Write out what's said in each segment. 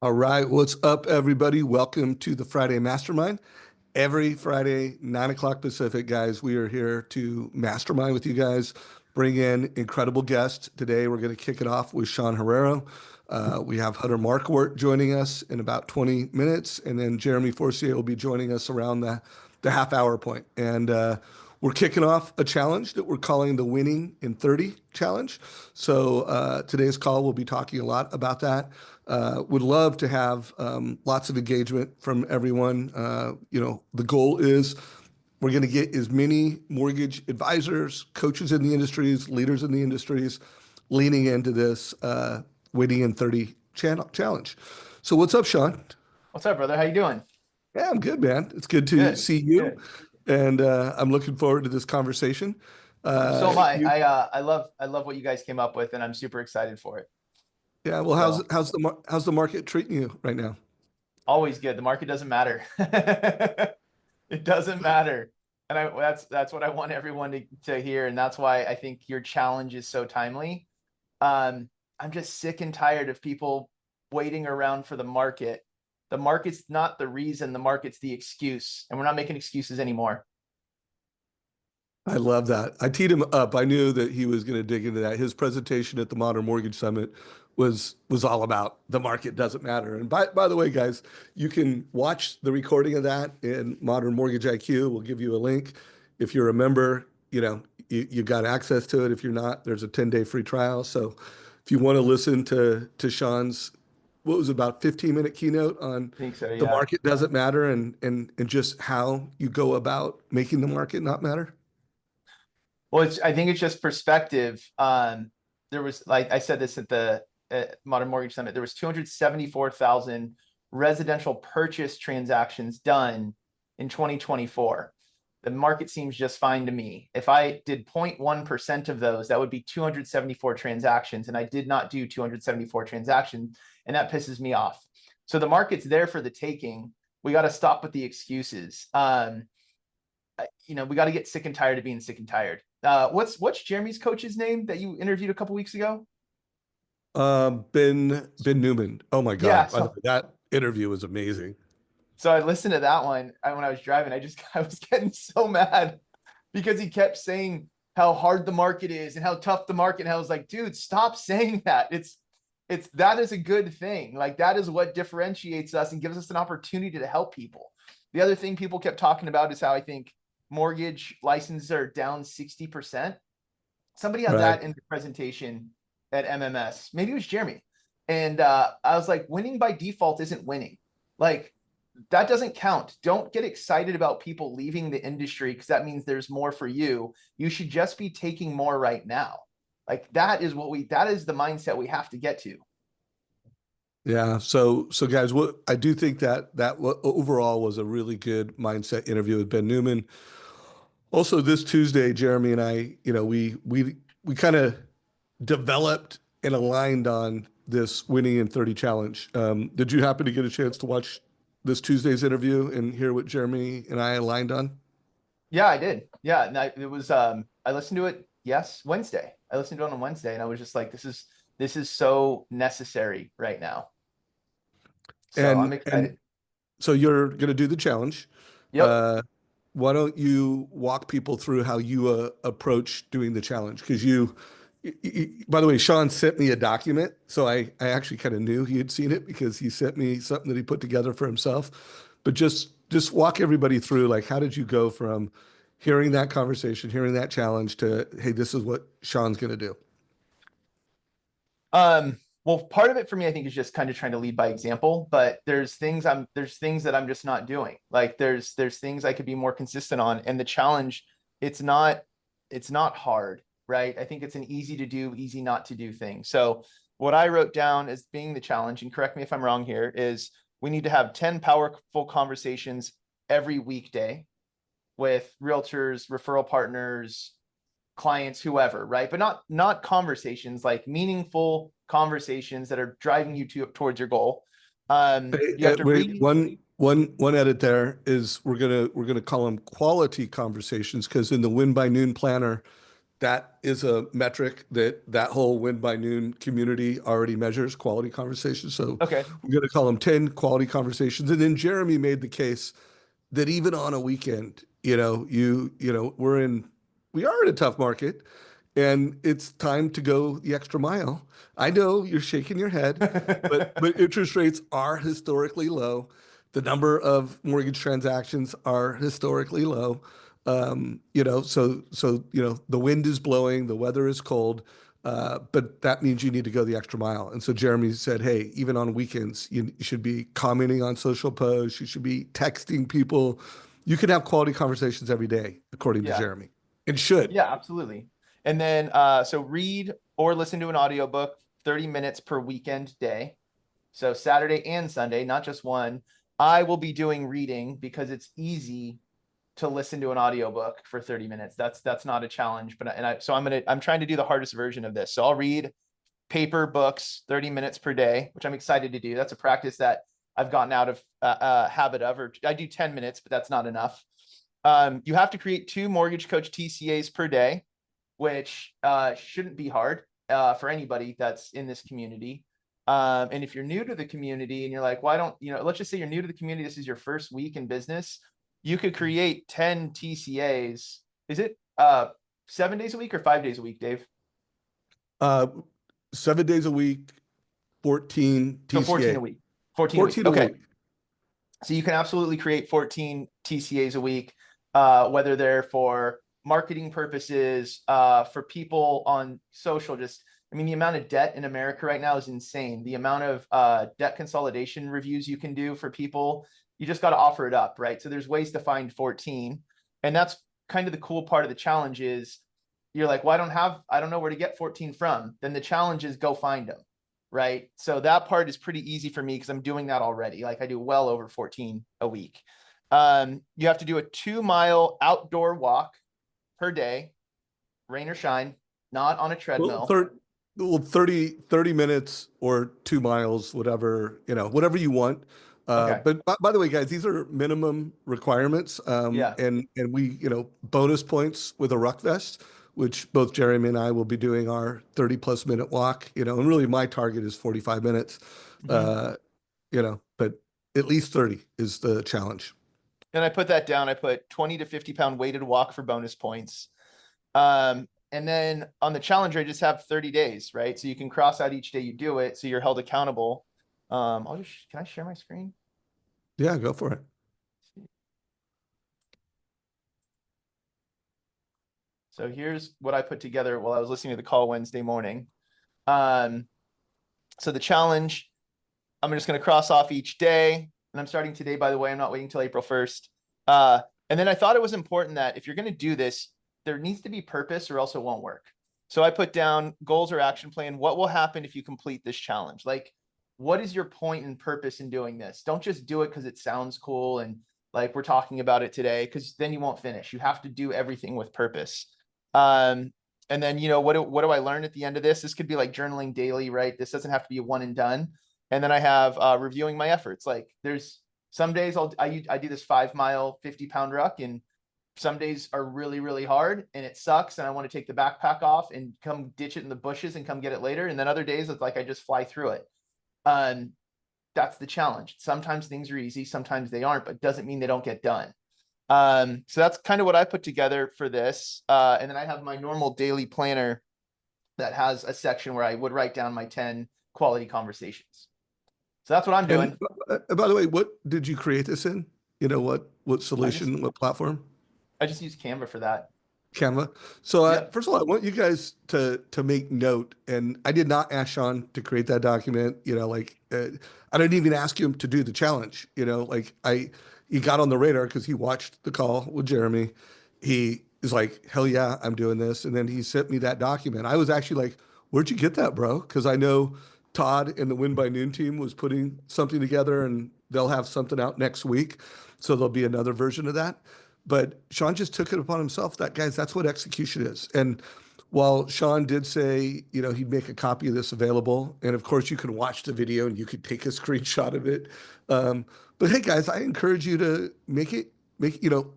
All right, what's up, everybody? Welcome to the Friday Mastermind. Every Friday, 9 o'clock Pacific, guys, we are here to mastermind with you guys, bring in incredible guests. Today, we're going to kick it off with Sean Herrero. We have Hunter Marckwardt joining us in about 20 minutes, and then Jeremy Forcier will be joining us around the half hour point. And we're kicking off a challenge that we're calling the Winning in 30 Challenge. So today's call, we'll be talking a lot about that. Would love to have lots of engagement from everyone. The goal is we're going to get as many mortgage advisors, coaches in the industries, leaders in the industries leaning into this Winning in 30 challenge. So what's up, Sean? What's up, brother? How you doing? Yeah, I'm good, man. It's good to Good, see you, good. and I'm looking forward to this conversation. So am I. You, I love what you guys came up with, and I'm super excited for it. yeah. Well, So how's the market treating you right now? always good. The market doesn't matter. It doesn't matter. And that's what I want everyone to hear. And that's why I think your challenge is so timely. I'm just sick and tired of people waiting around for the market. The market's not the reason, the market's the excuse. And we're not making excuses anymore. I love that. I teed him up. I knew that he was going to dig into that. His presentation at the Modern Mortgage Summit was all about the market doesn't matter. And by the way, guys, you can watch the recording of that in Modern Mortgage IQ. We'll give you a link. If you're a member, you got access to it. If you're not, there's a 10-day free trial. So if you want to listen to Sean's, what was it, about 15-minute keynote on I think so, the yeah. market doesn't matter and just how you go about making the market not matter. Well, I think it's just perspective. There was, like I said this at the Modern Mortgage Summit, there was 274,000 residential purchase transactions done in 2024. The market seems just fine to me. If I did 0.1% of those, that would be 274 transactions, and I did not do 274 transactions, and that pisses me off. So the market's there for the taking. We got to stop with the excuses. We got to get sick and tired of being sick and tired. What's Jeremy's coach's name that you interviewed a couple weeks ago? Ben Newman. Oh my Yeah, God. By the way, that interview was amazing. so I listened to that one when I was driving. I was getting so mad because he kept saying how hard the market is and how tough the market. And I was like, dude, stop saying that. It's that is a good thing. Like, that is what differentiates us and gives us an opportunity to help people. The other thing people kept talking about is how I think mortgage licenses are down 60%. Somebody had Right. that in the presentation at MMS. Maybe it was Jeremy. And I was like, winning by default isn't winning. Like, that doesn't count. Don't get excited about people leaving the industry because that means there's more for you. You should just be taking more right now. Like, that is the mindset we have to get to. Yeah. So guys, what I do think overall was a really good mindset interview with Ben Newman. Also, this Tuesday, Jeremy and I, we kind of developed and aligned on this Winning in 30 challenge. Did you happen to get a chance to watch this Tuesday's interview and hear what Jeremy and I aligned on? Yeah, I did. Yeah. And it was I listened to it, yes, Wednesday. I listened to it on Wednesday and I was just like, this is so necessary right now. So I'm And excited. so you're going to do the challenge. Yep. Uh, why don't you walk people through how you approach doing the challenge? Because by the way, Sean sent me a document, so I actually kind of knew he had seen it because he sent me something that he put together for himself. But just walk everybody through, like, how did you go from hearing that conversation, hearing that challenge to, hey, this is what Sean's going to do. Well, part of it for me, I think, is just kind of trying to lead by example, but there's things that I'm just not doing. Like, there's things I could be more consistent on. And the challenge, it's not hard, right? I think it's an easy to do, easy not to do thing. So what I wrote down as being the challenge, and correct me if I'm wrong here, is we need to have 10 powerful conversations every weekday with realtors, referral partners, clients, whoever, right? But not conversations, like meaningful conversations that are driving you towards your goal. You have to Wait, read. one edit there is we're gonna call them quality conversations because in the Win by Noon planner, that is a metric that whole win by noon community already measures quality conversations. So Okay. we're going to call them 10 quality conversations. And then Jeremy made the case that even on a weekend, we are in a tough market and it's time to go the extra mile. I know you're shaking your head, but interest rates are historically low. The number of mortgage transactions are historically low. The wind is blowing, the weather is cold, but that means you need to go the extra mile. And so Jeremy said, hey, even on weekends, you should be commenting on social posts, you should be texting people. You can have quality conversations every day, according to Yeah. Jeremy. And should. Yeah, absolutely. And then so read or listen to an audiobook 30 minutes per weekend day. So Saturday and Sunday, not just one. I will be doing reading because it's easy to listen to an audiobook for 30 minutes. That's not a challenge, but I'm trying to do the hardest version of this. So I'll read paper books 30 minutes per day, which I'm excited to do. That's a practice that I've gotten out of habit of, or I do 10 minutes, but that's not enough. You have to create 2 mortgage coach TCAs per day, which shouldn't be hard for anybody that's in this community. And if you're new to the community and you're like, why don't, let's just say you're new to the community, this is your first week in business, you could create 10 TCAs. Is it 7 days a week or 5 days a week, Dave? Uh, 7 days a week, 14 So 14 a TCA. week. 14 a week. 14 a Okay. week. So you can absolutely create 14 TCAs a week, whether they're for marketing purposes, for people on social. The amount of debt in America right now is insane. The amount of debt consolidation reviews you can do for people, you just got to offer it up, right? So there's ways to find 14. And that's kind of the cool part of the challenge is you're like, well, I don't know where to get 14 from. Then the challenge is go find them. Right. So that part is pretty easy for me because I'm doing that already. Like I do well over 14 a week. You have to do a 2-mile outdoor walk per day, rain or shine, not on a Well, treadmill. 30 minutes or 2 miles, whatever you want. Okay. But by the way, guys, these are minimum requirements. Yeah. And we, bonus points with a ruck vest, which both Jeremy and I will be doing our 30+ minute walk, and really my target is 45 minutes, Mhm. but at least 30 is the challenge. And I put that down. I put 20 to 50 pound weighted walk for bonus points. And then on the challenge, I just have 30 days, right? So you can cross out each day you do it. So you're held accountable. Can I share my screen? Yeah, go for it. So here's what I put together while I was listening to the call Wednesday morning. So the challenge, I'm just going to cross off each day. And I'm starting today, by the way. I'm not waiting till April 1st. And then I thought it was important that if you're going to do this, there needs to be purpose or else it won't work. So I put down goals or action plan. What will happen if you complete this challenge? Like, what is your point and purpose in doing this? Don't just do it because it sounds cool and like we're talking about it today, because then you won't finish. You have to do everything with purpose. And then, what do I learn at the end of this? This could be like journaling daily, right? This doesn't have to be a one and done. And then I have reviewing my efforts. Like there's some days I do this 5-mile, 50-pound ruck, and some days are really, really hard and it sucks. And I want to take the backpack off and come ditch it in the bushes and come get it later. And then other days it's like I just fly through it. That's the challenge. Sometimes things are easy, sometimes they aren't, but it doesn't mean they don't get done. So that's kind of what I put together for this. And then I have my normal daily planner that has a section where I would write down my 10 quality conversations. So that's what I'm And doing. by the way, what did you create this in? What solution, what platform? I just use Canva for that. Canva. So Yep. first of all, I want you guys to make note, and I did not ask Sean to create that document. I didn't even ask him to do the challenge. He got on the radar because he watched the call with Jeremy. He is like, hell yeah, I'm doing this, and then he sent me that document. I was actually like, where'd you get that, bro? Because I know Todd and the Win by Noon team was putting something together, and they'll have something out next week, so there'll be another version of that. But Sean just took it upon himself. That's what execution is. And while Sean did say, he'd make a copy of this available, and of course you can watch the video and you could take a screenshot of it. But hey, guys, I encourage you to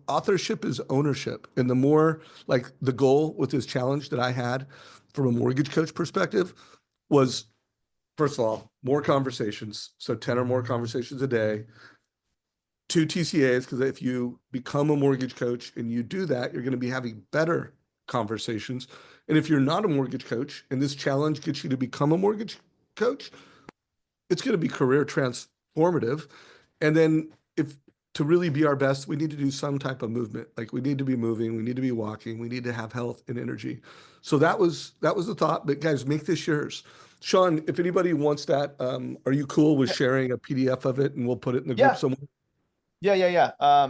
authorship is ownership. And the more like the goal with this challenge that I had from a mortgage coach perspective was, first of all, more conversations. So 10 or more conversations a day, 2 TCAs, because if you become a mortgage coach and you do that, you're going to be having better conversations. And if you're not a mortgage coach and this challenge gets you to become a mortgage coach, it's going to be career transformative. And then if to really be our best, we need to do some type of movement. Like we need to be moving, we need to be walking, we need to have health and energy. So that was the thought. But guys, make this yours. Sean, if anybody wants that, are you cool with Yeah, sharing a PDF of it and we'll put it in the group yeah, somewhere? yeah. How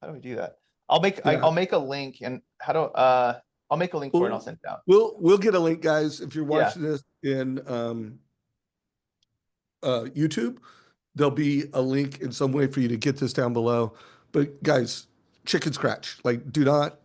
do we do that? Yeah. I'll make a link and I'll make a link for it and I'll We'll send it out. we'll get a link, guys. If you're Yeah. watching this in YouTube, there'll be a link in some way for you to get this down below. But guys, chicken scratch. Like, don't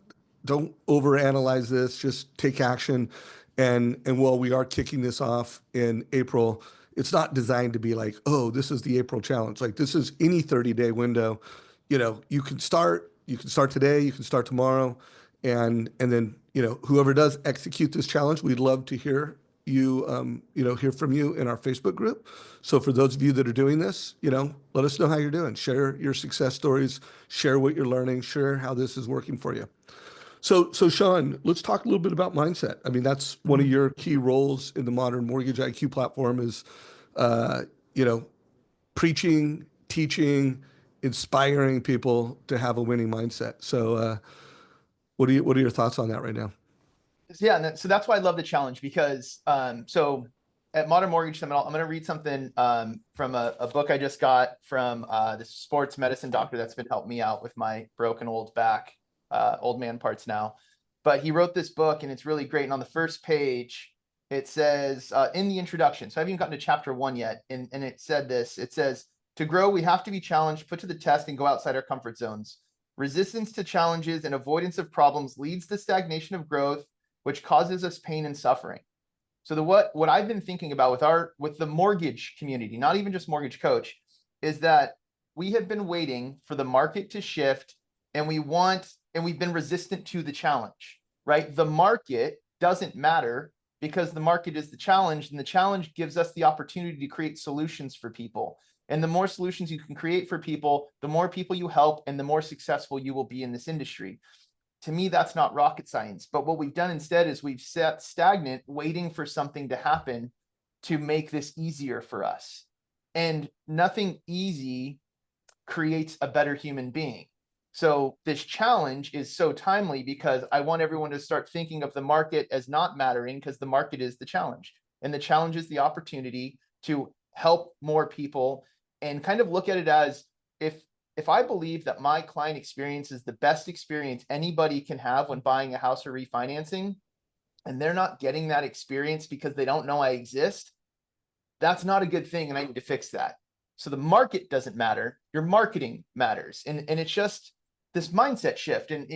overanalyze this. Just take action. And while we are kicking this off in April, it's not designed to be like, oh, this is the April challenge. Like this is any 30-day window. You can start today, you can start tomorrow, and then whoever does execute this challenge, we'd love to hear from you in our Facebook group. So for those of you that are doing this, let us know how you're doing. Share your success stories, share what you're learning, share how this is working for you. So Sean, let's talk a little bit about mindset. I mean, that's one of Mhm. your key roles in the modern mortgage IQ platform is, uh, you know, preaching, teaching, inspiring people to have a winning mindset. So, what are your thoughts on that right now? Yeah, so that's why I love the challenge because so at Modern Mortgage Seminar, I'm going to read something from a book I just got from this sports medicine doctor that's been helping me out with my broken old back, old man parts now. But he wrote this book and it's really great. And on the first page, it says in the introduction, so I haven't even gotten to chapter 1 yet, and it said this. It says, to grow, we have to be challenged, put to the test, and go outside our comfort zones. Resistance to challenges and avoidance of problems leads to stagnation of growth, which causes us pain and suffering. So what I've been thinking about with the mortgage community, not even just Mortgage Coach, is that we have been waiting for the market to shift and we've been resistant to the challenge, right? The market doesn't matter because the market is the challenge, and the challenge gives us the opportunity to create solutions for people. And the more solutions you can create for people, the more people you help and the more successful you will be in this industry. To me, that's not rocket science. But what we've done instead is we've sat stagnant, waiting for something to happen to make this easier for us. And nothing easy creates a better human being. So this challenge is so timely because I want everyone to start thinking of the market as not mattering, because the market is the challenge. And the challenge is the opportunity to help more people and kind of look at it as if I believe that my client experience is the best experience anybody can have when buying a house or refinancing, and they're not getting that experience because they don't know I exist, that's not a good thing. And I need to fix that. So the market doesn't matter. Your marketing matters. And it's just this mindset shift. And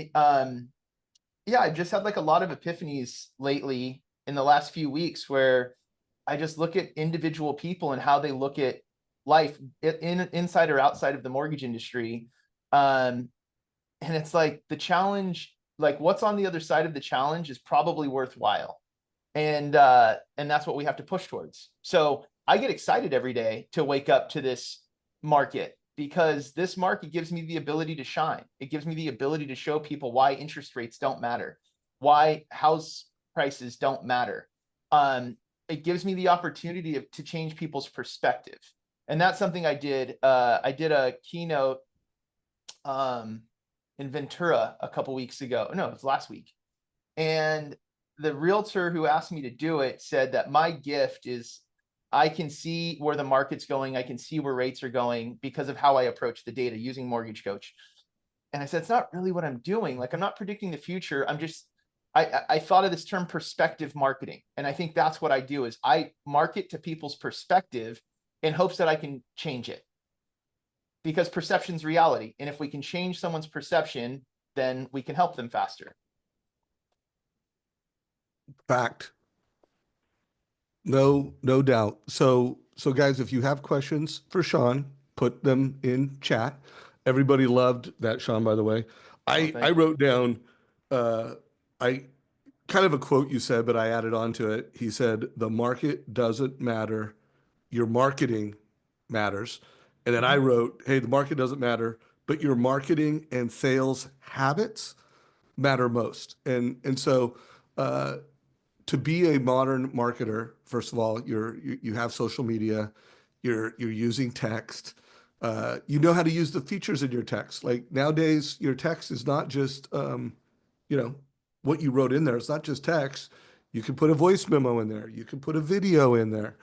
yeah, I've just had like a lot of epiphanies lately in the last few weeks where I just look at individual people and how they look at life inside or outside of the mortgage industry. And it's like the challenge, like what's on the other side of the challenge is probably worthwhile. And that's what we have to push towards. So I get excited every day to wake up to this market because this market gives me the ability to shine. It gives me the ability to show people why interest rates don't matter, why house prices don't matter. It gives me the opportunity to change people's perspective. And that's something I did. I did a keynote in Ventura a couple weeks ago. No, it was last week. And the realtor who asked me to do it said that my gift is I can see where the market's going. I can see where rates are going because of how I approach the data using Mortgage Coach. And I said, it's not really what I'm doing. Like, I'm not predicting the future. I thought of this term perspective marketing. And I think that's what I do is I market to people's perspective in hopes that I can change it. Because perception's reality. And if we can change someone's perception, then we can help them faster. Fact. No doubt. So guys, if you have questions for Sean, put them in chat. Everybody loved that, Sean, by the way. Oh, I thank you. wrote down I kind of a quote you said, but I added on to it. He said, "The market doesn't matter, your marketing matters." And then I Mhm. wrote, "Hey, the market doesn't matter, but your marketing and sales habits matter most." And so uh, to be a modern marketer, first of all, you have social media, you're using text, you know how to use the features in your text. Like nowadays, your text is not just you know what you wrote in there. It's not just text. You can put a voice memo in there. You can put a video in there.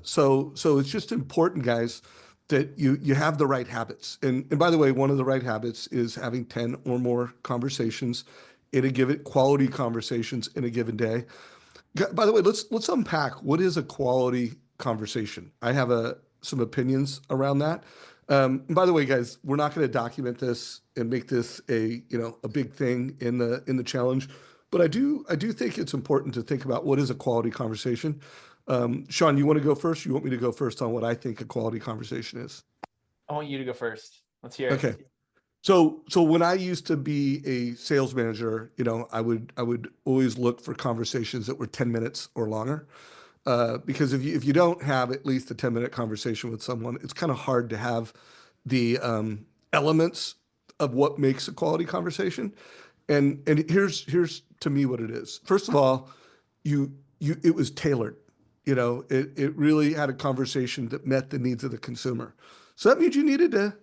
So it's just important, guys, that you have the right habits. And by the way, one of the right habits is having 10 or more conversations in a given quality conversations in a given day. By the way, let's unpack what is a quality conversation. I have some opinions around that. And by the way, guys, we're not going to document this and make this a big thing in the challenge, but I do think it's important to think about what is a quality conversation. Sean, you want to go first? You want me to go first on what I think a quality conversation is? I want you to go first. Let's hear it. Okay. So when I used to be a sales manager, I would always look for conversations that were 10 minutes or longer. Because if you don't have at least a 10-minute conversation with someone, it's kind of hard to have the elements of what makes a quality conversation. And here's to me what it is. First of all, you it was tailored. It really had a conversation that met the needs of the consumer. So that means you needed to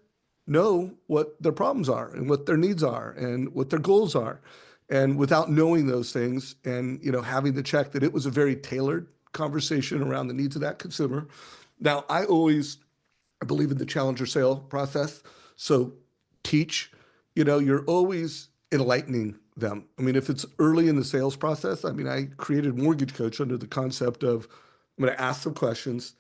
know what their problems are and what their needs are and what their goals are. And without knowing those things and having to check that it was a very tailored conversation around the needs of that consumer. Now, I believe in the challenger sale process. So teach, you're always enlightening them. I mean, if it's early in the sales process, I mean, I created Mortgage Coach under the concept of I'm going to ask some questions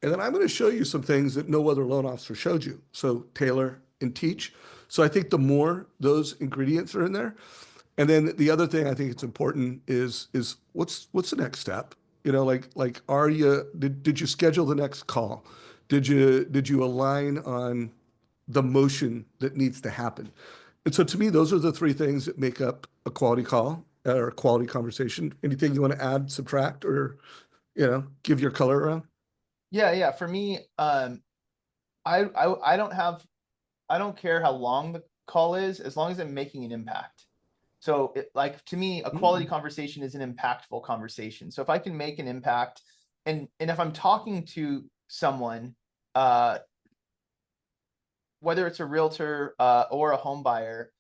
and then I'm going to show you some things that no other loan officer showed you. So tailor and teach. So I think the more those ingredients are in there, and then the other thing I think it's important is what's the next step? Like are you did you schedule the next call? Did you align on the motion that needs to happen? And so to me, those are the three things that make up a quality call or a quality conversation. Anything you want to add, subtract, or give your color around? Yeah, yeah. For me, I don't have, I don't care how long the call is, as long as I'm making an impact. So like to me, a quality Mm. conversation is an impactful conversation. So if I can make an impact, and if I'm talking to someone, uh, whether it's a realtor or a home buyer,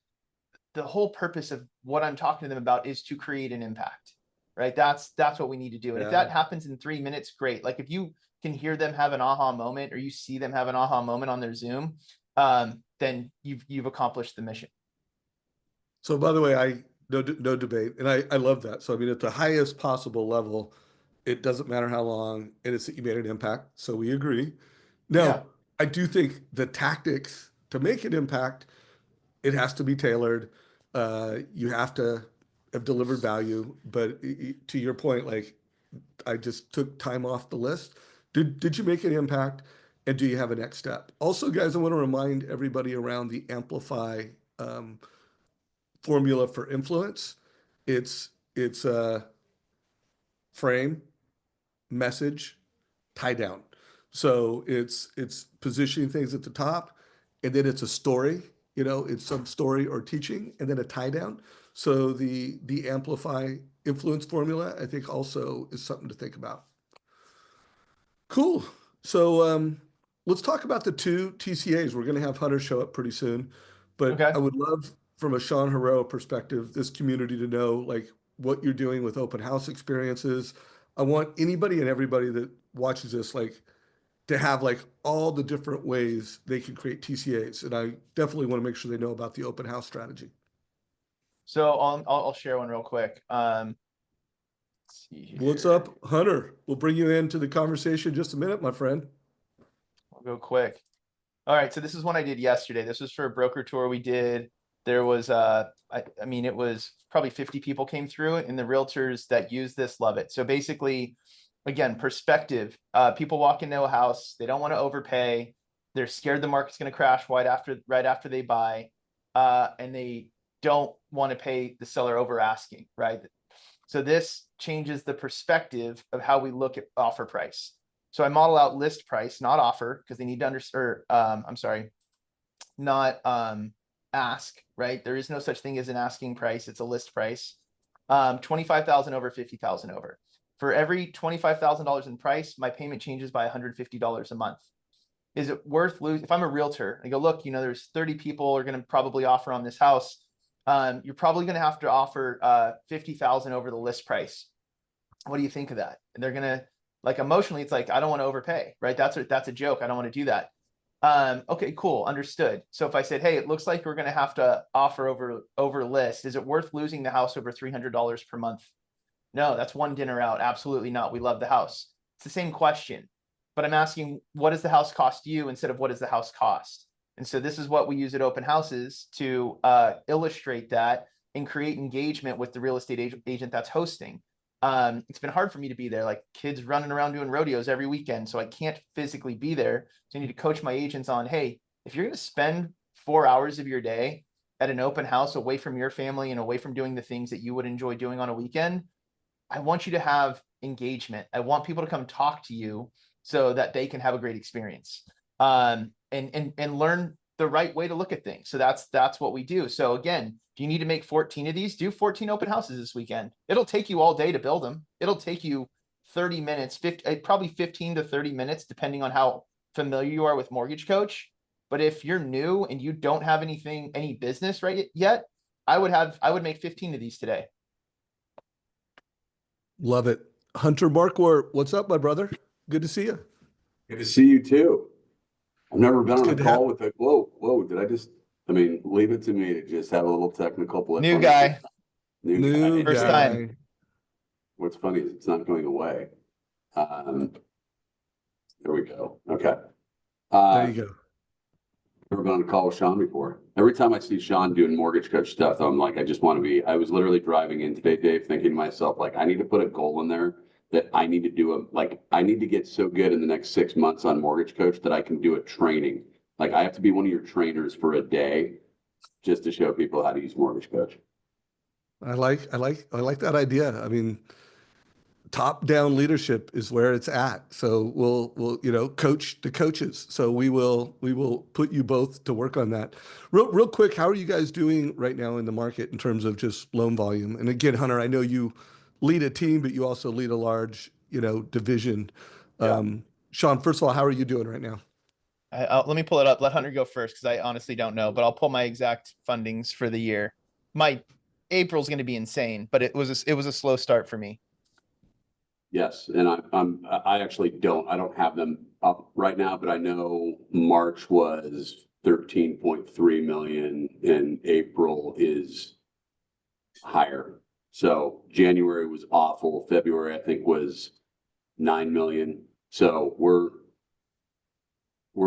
the whole purpose of what I'm talking to them about is to create an impact, right? That's what we need to do. And if Yeah. that happens in 3 minutes, great. Like if you can hear them have an aha moment or you see them have an aha moment on their Zoom, then you've accomplished the mission. So by the way, I no debate, and I love that. So I mean, at the highest possible level, it doesn't matter how long, and it's that you made an impact. So we agree. Yeah. Now, I do think the tactics to make an impact, it has to be tailored. You have to have delivered value. But to your point, like I just took time off the list. Did you make an impact, and do you have a next step? Also, guys, I want to remind everybody around the amplify. Um, Formula for influence. It's frame, message, tie down. So it's positioning things at the top, and then it's a story. It's some story or teaching, and then a tie down. So the amplify influence formula, I think, also is something to think about. Cool. So let's talk about the two TCAs. We're going to have Hunter show up pretty soon, but I Okay. would love, from a Sean Herrero perspective, this community to know like what you're doing with open house experiences. I want anybody and everybody that watches this like to have like all the different ways they can create TCAs, and I definitely want to make sure they know about the open house strategy. So I'll share one real quick. Let's see What's here. up, Hunter? We'll bring you into the conversation in just a minute, my friend. I'll go quick. All right, so this is one I did yesterday. This was for a broker tour we did. There was I mean it was probably 50 people came through and the realtors that use this love it. So basically, again, perspective. People walk into a house, they don't want to overpay. they're scared the market's going to crash right after they buy, and they don't want to pay the seller over asking, right? So this changes the perspective of how we look at offer price. So I model out list price, not offer, because they need to understand, I'm sorry, not ask, right? There is no such thing as an asking price. It's a list price. 25,000 over, 50,000 over. For every $25,000 in price, my payment changes by $150 a month. Is it worth losing? If I'm a realtor, I go, look, there's 30 people are going to probably offer on this house. You're probably going to have to offer 50,000 over the list price. What do you think of that? And they're going to, like, emotionally, it's like, I don't want to overpay, right? That's a joke. I don't want to do that. Okay, cool. Understood. So if I said, hey, it looks like we're going to have to offer over list, is it worth losing the house over $300 per month? No, that's one dinner out. Absolutely not. We love the house. It's the same question, but I'm asking, what does the house cost you instead of what does the house cost? And so this is what we use at open houses to illustrate that and create engagement with the real estate agent that's hosting. It's been hard for me to be there, like kids running around doing rodeos every weekend. So I can't physically be there. So I need to coach my agents on, hey, if you're going to spend 4 hours of your day at an open house away from your family and away from doing the things that you would enjoy doing on a weekend, I want you to have engagement. I want people to come talk to you so that they can have a great experience, and learn the right way to look at things. So that's what we do. So again, if you need to make 14 of these, do 14 open houses this weekend. It'll take you all day to build them. It'll take you 30 minutes, probably 15 to 30 minutes, depending on how familiar you are with Mortgage Coach. But if you're new and you don't have any business right yet, I would make 15 of these today. Love it. Hunter Marckwardt, what's up, my brother? Good to see you. Good to see you too. I've never been It's on a good to have. call with a whoa, leave it to me to just have a little technical blip. New on the guy. New New guy. First time. guy. What's funny is it's not going away. There we go. Okay. There you go. Never been on a call with Sean before. Every time I see Sean doing Mortgage Coach stuff, I'm like, I just want to be. I was literally driving in today, Dave, thinking to myself, like, I need to put a goal in there that I need to do I need to get so good in the next 6 months on Mortgage Coach that I can do a training. Like, I have to be one of your trainers for a day just to show people how to use Mortgage Coach. I like that idea. I mean, top-down leadership is where it's at. So we'll coach the coaches. So we will put you both to work on that. Real quick, how are you guys doing right now in the market in terms of just loan volume? And again, Hunter, I know you lead a team, but you also lead a large, division. Yeah. Sean, first of all, how are you doing right now? Let me pull it up. Let Hunter go first because I honestly don't know, but I'll pull my exact fundings for the year. My April's going to be insane, but it was a slow start for me. Yes, and I actually I don't have them up right now, but I know March was 13.3 million and April is higher. So January was awful. February, I think, was 9 million. So we're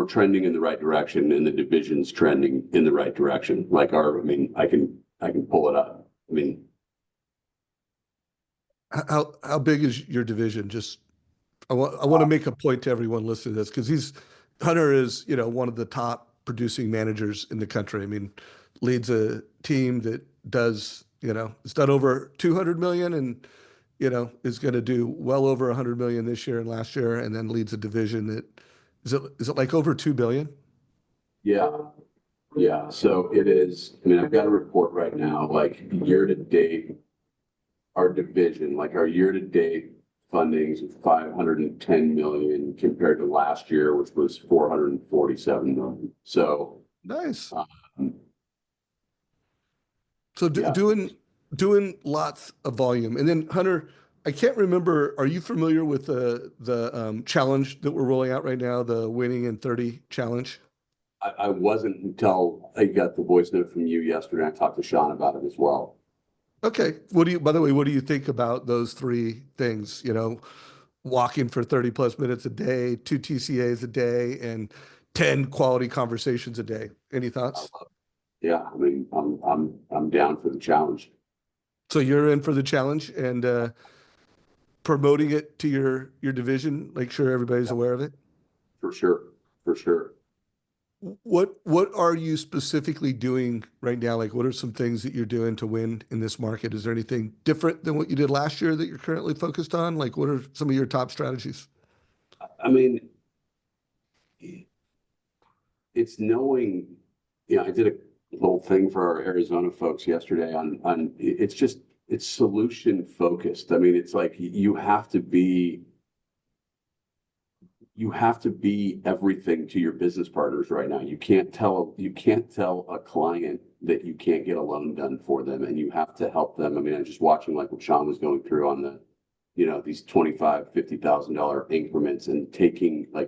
trending in the right direction and the division's trending in the right direction. I can pull it up. I mean, How big is your division? Just I want to make a point to everyone listening to this because Hunter is, one of the top producing managers in the country. I mean, leads a team that it's done over 200 million and, is going to do well over 100 million this year and last year, and then leads a division that is it like over 2 billion? yeah. Yeah, so it is. I mean, I've got a report right now, like year to date, our division, like our year to date fundings of 510 million compared to last year, which was 447 million. So Nice. um, So yeah, doing lots of volume. And then Hunter, I can't remember, are you familiar with the challenge that we're rolling out right now, the Winning in 30 challenge? I wasn't until I got the voice note from you yesterday. I talked to Sean about it as well. Okay. By the way, what do you think about those three things? Walking for 30 plus minutes a day, 2 TCAs a day, and 10 quality conversations a day. Any I thoughts? love it. Yeah, I mean, I'm down for the challenge. So you're in for the challenge and promoting it to your division, make sure everybody's Yeah, aware of it. for sure, for sure. What are you specifically doing right now? Like, what are some things that you're doing to win in this market? Is there anything different than what you did last year that you're currently focused on? Like, what are some of your top strategies? I mean, it's knowing, I did a little thing for our Arizona folks yesterday on it's solution focused. I mean, it's like you have to be everything to your business partners right now. You can't tell a client that you can't get a loan done for them, and you have to help them. I mean, I'm just watching like what Sean was going through on these $25,000-$50,000 increments, and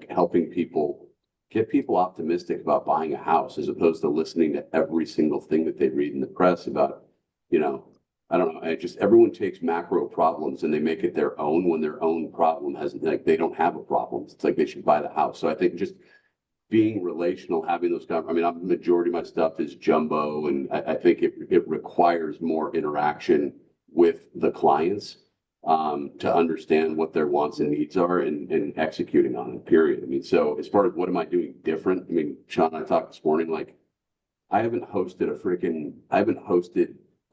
helping people get people optimistic about buying a house, as opposed to listening to every single thing that they read in the press about, you know, I don't know. Everyone takes macro problems and they make it their own, when their own problem they don't have a problem. It's like they should buy the house. So I think just being relational, having those majority of my stuff is jumbo, and I think it requires more interaction with the clients to understand what their wants and needs are, and executing on it, period. I mean, so as far as what am I doing different? I mean, Sean and I talked this morning, like I haven't hosted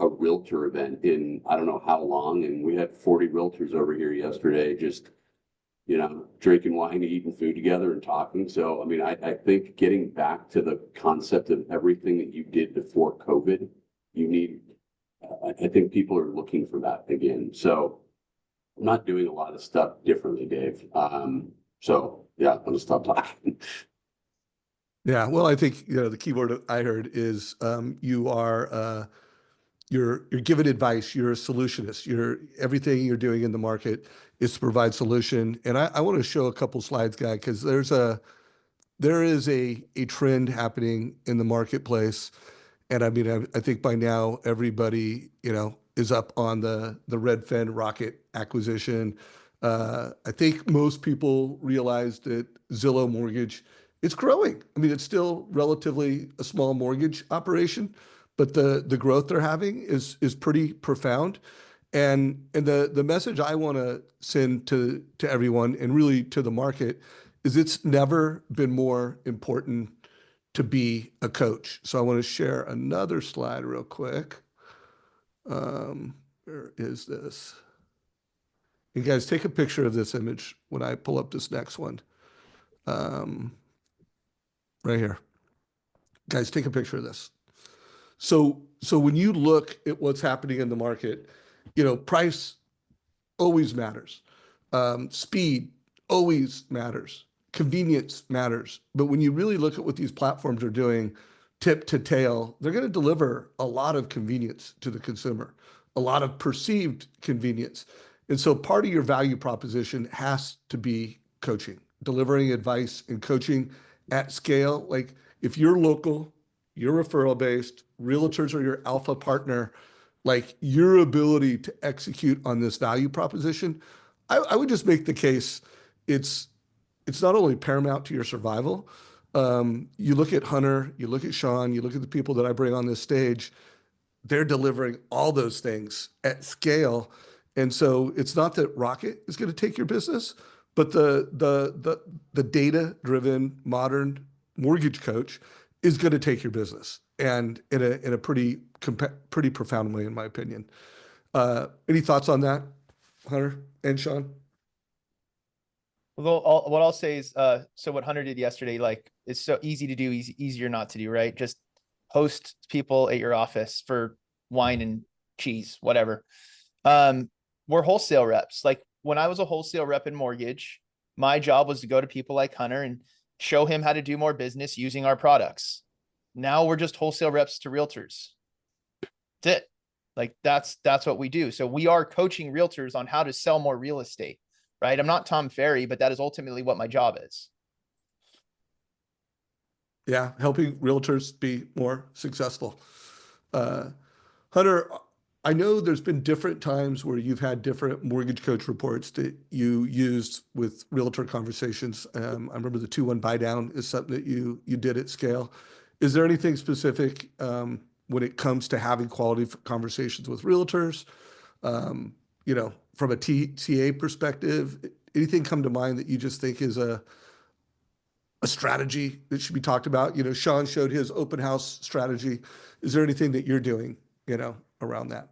a realtor event in I don't know how long, and we had 40 realtors over here yesterday, just drinking wine, eating food together, and talking. So I mean, I think getting back to the concept of everything that you did before COVID, I think people are looking for that again. So I'm not doing a lot of stuff differently, Dave. So yeah, I'm gonna stop talking. Yeah, well, I think the key word I heard is you're giving advice. You're a solutionist. Everything you're doing in the market is to provide solution. And I want to show a couple slides, guy, because there is a trend happening in the marketplace. And I mean, I think by now everybody, is up on the Redfin Rocket acquisition. I think most people realize that Zillow Mortgage, it's growing. I mean, it's still relatively a small mortgage operation, but the growth they're having is pretty profound. And the message I want to send to everyone, and really to the market, is it's never been more important to be a coach. So I want to share another slide real quick. Where is this? You guys take a picture of this image when I pull up this next one. Um, right here. Guys, take a picture of this. So when you look at what's happening in the market, price always matters. Speed always matters. Convenience matters. But when you really look at what these platforms are doing, tip to tail, they're going to deliver a lot of convenience to the consumer, a lot of perceived convenience. And so part of your value proposition has to be coaching, delivering advice and coaching at scale. Like if you're local, you're referral based, realtors are your alpha partner, like your ability to execute on this value proposition, I would just make the case it's not only paramount to your survival. You look at Hunter, you look at Sean, you look at the people that I bring on this stage, they're delivering all those things at scale. And so it's not that Rocket is going to take your business, but the data-driven modern mortgage coach is going to take your business, and in a pretty profound way, in my opinion. Any thoughts on that, Hunter and Sean? Well, what I'll say is, so what Hunter did yesterday, like, is so easy to do, easier not to do, right? Just host people at your office for wine and cheese, whatever. We're wholesale reps. Like when I was a wholesale rep in mortgage, my job was to go to people like Hunter and show him how to do more business using our products. Now we're just wholesale reps to realtors. That's it. Like that's what we do. So we are coaching realtors on how to sell more real estate, right? I'm not Tom Ferry, but that is ultimately what my job is. Yeah, helping realtors be more successful. Hunter, I know there's been different times where you've had different mortgage coach reports that you used with realtor conversations. I remember the 2-1 buy down is something that you did at scale. Is there anything specific when it comes to having quality conversations with realtors? From a TCA perspective, anything come to mind that you just think is a a strategy that should be talked about? You know, Sean showed his open house strategy. Is there anything that you're doing, you know, around that?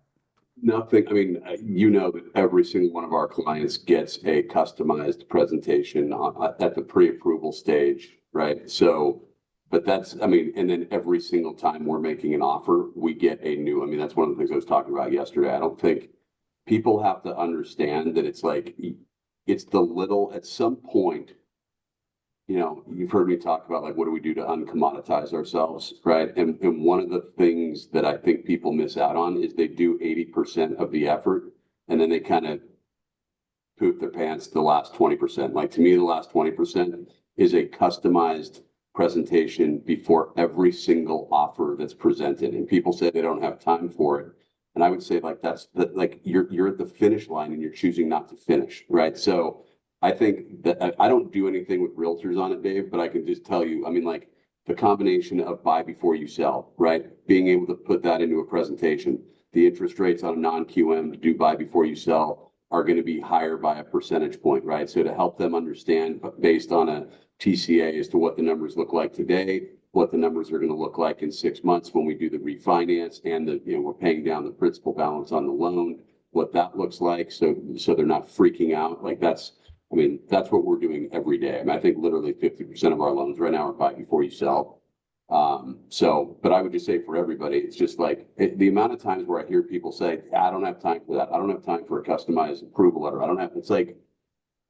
Nothing. I mean, you know that every single one of our clients gets a customized presentation at the pre-approval stage, right? So, but that's, I mean, and then every single time we're making an offer, we get a new, I mean, that's one of the things I was talking about yesterday. I don't think people have to understand that it's like, it's the little, at some point, you know, you've heard me talk about like, what do we do to uncommoditize ourselves, right? And one of the things that I think people miss out on is they do 80% of the effort and then they kind of poop their pants the last 20%. Like to me, the last 20% is a customized presentation before every single offer that's presented. And people say they don't have time for it. And I would say like that's the, like you're at the finish line and you're choosing not to finish, right? So I think that I don't do anything with realtors on it, Dave, but I can just tell you, I mean, like the combination of buy before you sell, right? Being able to put that into a presentation, the interest rates on a non-QM to do buy before you sell are going to be higher by a percentage point, right? So to help them understand based on a TCA as to what the numbers look like today, what the numbers are going to look like in 6 months when we do the refinance and the, you know, we're paying down the principal balance on the loan, what that looks like. So they're not freaking out. Like that's, I mean, that's what we're doing every day. I mean, I think literally 50% of our loans right now are buy before you sell. But I would just say for everybody, it's just like the amount of times where I hear people say, I don't have time for that. I don't have time for a customized approval letter. I don't have, it's like,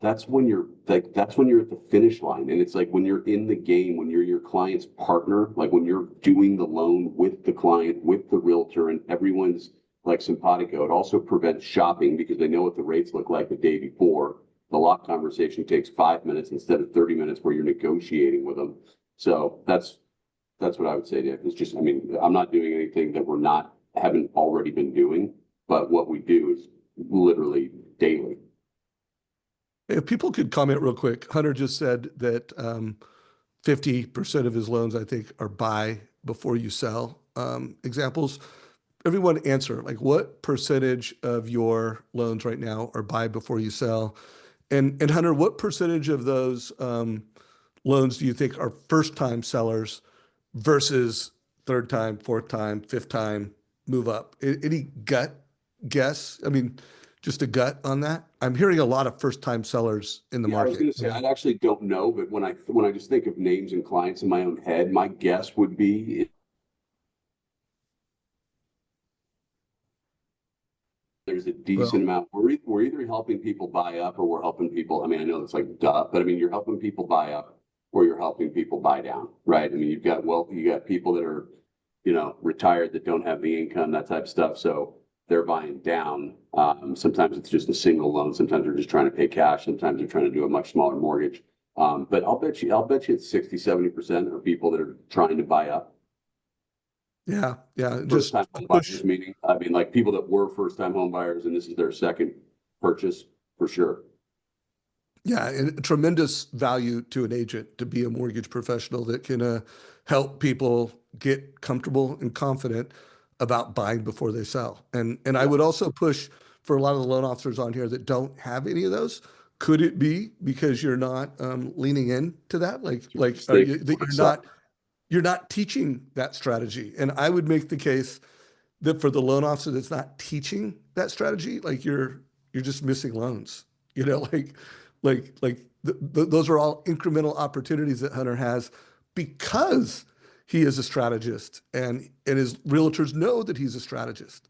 that's when you're like, that's when you're at the finish line. And it's like when you're in the game, when you're your client's partner, like when you're doing the loan with the client, with the realtor, and everyone's like simpatico, it also prevents shopping because they know what the rates look like the day before. The lock conversation takes 5 minutes instead of 30 minutes where you're negotiating with them. So that's what I would say, Dave. It's just, I mean, I'm not doing anything that haven't already been doing, but what we do is literally daily. If people could comment real quick, Hunter just said that 50% of his loans, I think, are buy before you sell examples. Everyone answer, like what percentage of your loans right now are buy before you sell? And Hunter, what percentage of those loans do you think are first time sellers versus third time, fourth time, fifth time move up? Any gut guess? I mean, just a gut on that. I'm hearing a lot of first time sellers in the Yeah, I was market. going to say, I actually don't know, but when I just think of names and clients in my own head, my guess would be there's a decent Well, amount. We're either helping people buy up or we're helping people. I mean, I know it's like duh, but I mean, you're helping people buy up or you're helping people buy down, right? I mean, you got people that are, you know, retired that don't have the income, that type of stuff. So they're buying down. Sometimes it's just a single loan. Sometimes they're just trying to pay cash. Sometimes they're trying to do a much smaller mortgage. But I'll bet you it's 60-70% are people that are trying to buy up. yeah, First just time to home push. buyers, meaning, I mean, like people that were first time home buyers and this is their second purchase for sure. Yeah, and tremendous value to an agent to be a mortgage professional that can help people get comfortable and confident about buying before they sell. And I Yeah, would also push for a lot of the loan officers on here that don't have any of those. Could it be because you're not leaning into that? Like are they you that suck. you're not teaching that strategy? And I would make the case that for the loan officer that's not teaching that strategy, like you're just missing loans. You know, those are all incremental opportunities that Hunter has because he is a strategist and his realtors know that he's a strategist.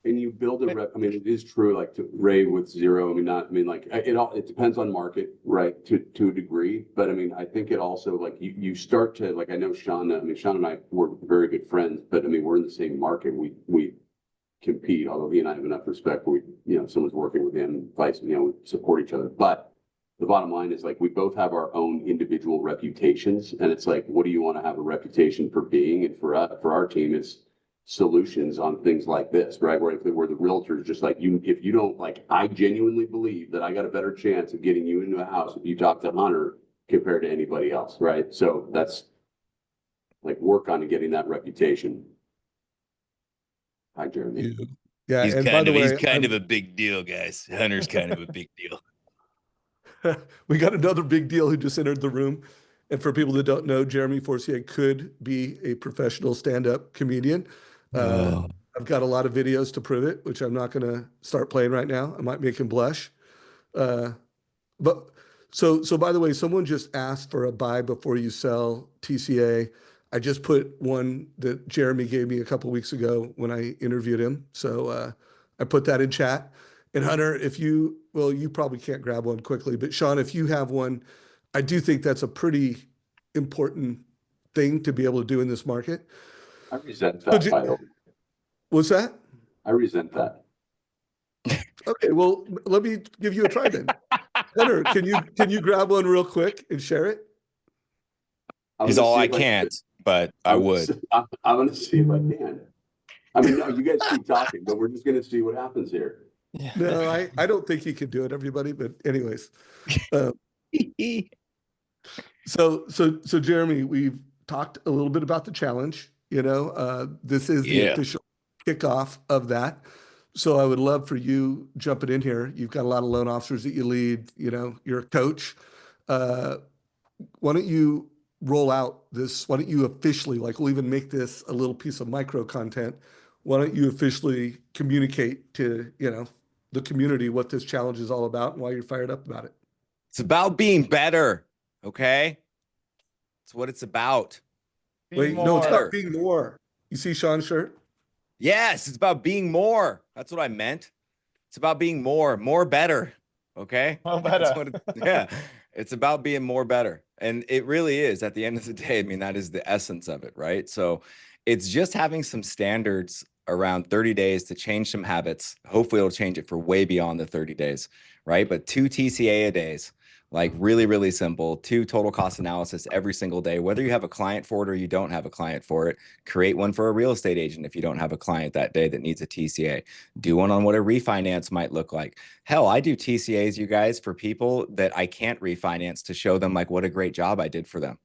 And you build a rep. I mean, it is true, like to Ray with zero. I mean, not, I mean, like it depends on market, right? To a degree. But I mean, I think it also like you start to like, I know Sean, I mean, Sean and I were very good friends, but I mean, we're in the same market. We compete, although he and I have enough respect where we, you know, if someone's working with him, vice, you know, we support each other. But the bottom line is like we both have our own individual reputations, and it's like, what do you want to have a reputation for being? And for our team, it's solutions on things like this, right? Where the realtor is just like you, if you don't like, I genuinely believe that I got a better chance of getting you into a house if you talk to Hunter compared to anybody else, right? So that's like work on getting that reputation. Hi, Jeremy. Yeah. Yeah, and by the He's way, kind of a big deal, guys. Hunter's kind of a big deal. we got another big deal who just entered the room. And for people that don't know, Jeremy Forcier could be a professional stand-up comedian. Oh. I've got a lot of videos to prove it, which I'm not going to start playing right now. I might make him blush. Uh, but so by the way, someone just asked for a buy before you sell TCA. I just put one that Jeremy gave me a couple weeks ago when I interviewed him. So I put that in chat. And Hunter, if you, well, you probably can't grab one quickly, but Sean, if you have one, I do think that's a pretty important thing to be able to do in this market. I resent that title. What's that? I resent that. Okay, well, let me give you a try then. Hunter, can you grab one real quick and share it? Is all I can't, but I would. I'm going to see if I can. I mean, no, you guys keep talking, but we're just going to see what happens here. Yeah. No, I don't think you can do it, everybody. But anyways, so Jeremy, we've talked a little bit about the challenge. This is the official kickoff of that. So I would love for you jumping in here. You've got a lot of loan officers that you lead. You're a coach. Why don't you roll out this? Why don't you officially, we'll even make this a little piece of micro content. Why don't you officially communicate to, the community what this challenge is all about and why you're fired up about it? It's about being better. Okay. It's what it's about. Wait, no, it's about being more. You see Sean's shirt? Yes, it's about being more. That's what I meant. It's about being more better. Okay. More better. Yeah. It's about being more better. And it really is at the end of the day. I mean, that is the essence of it, right? So it's just having some standards around 30 days to change some habits. Hopefully it'll change it for way beyond the 30 days, right? But 2 TCA a days, really, really simple. 2 total cost analysis every single day, whether you have a client for it or you don't have a client for it. Create one for a real estate agent if you don't have a client that day that needs a TCA. Do one on what a refinance might look like. Hell, I do TCAs, you guys, for people that I can't refinance to show them what a great job I did for them.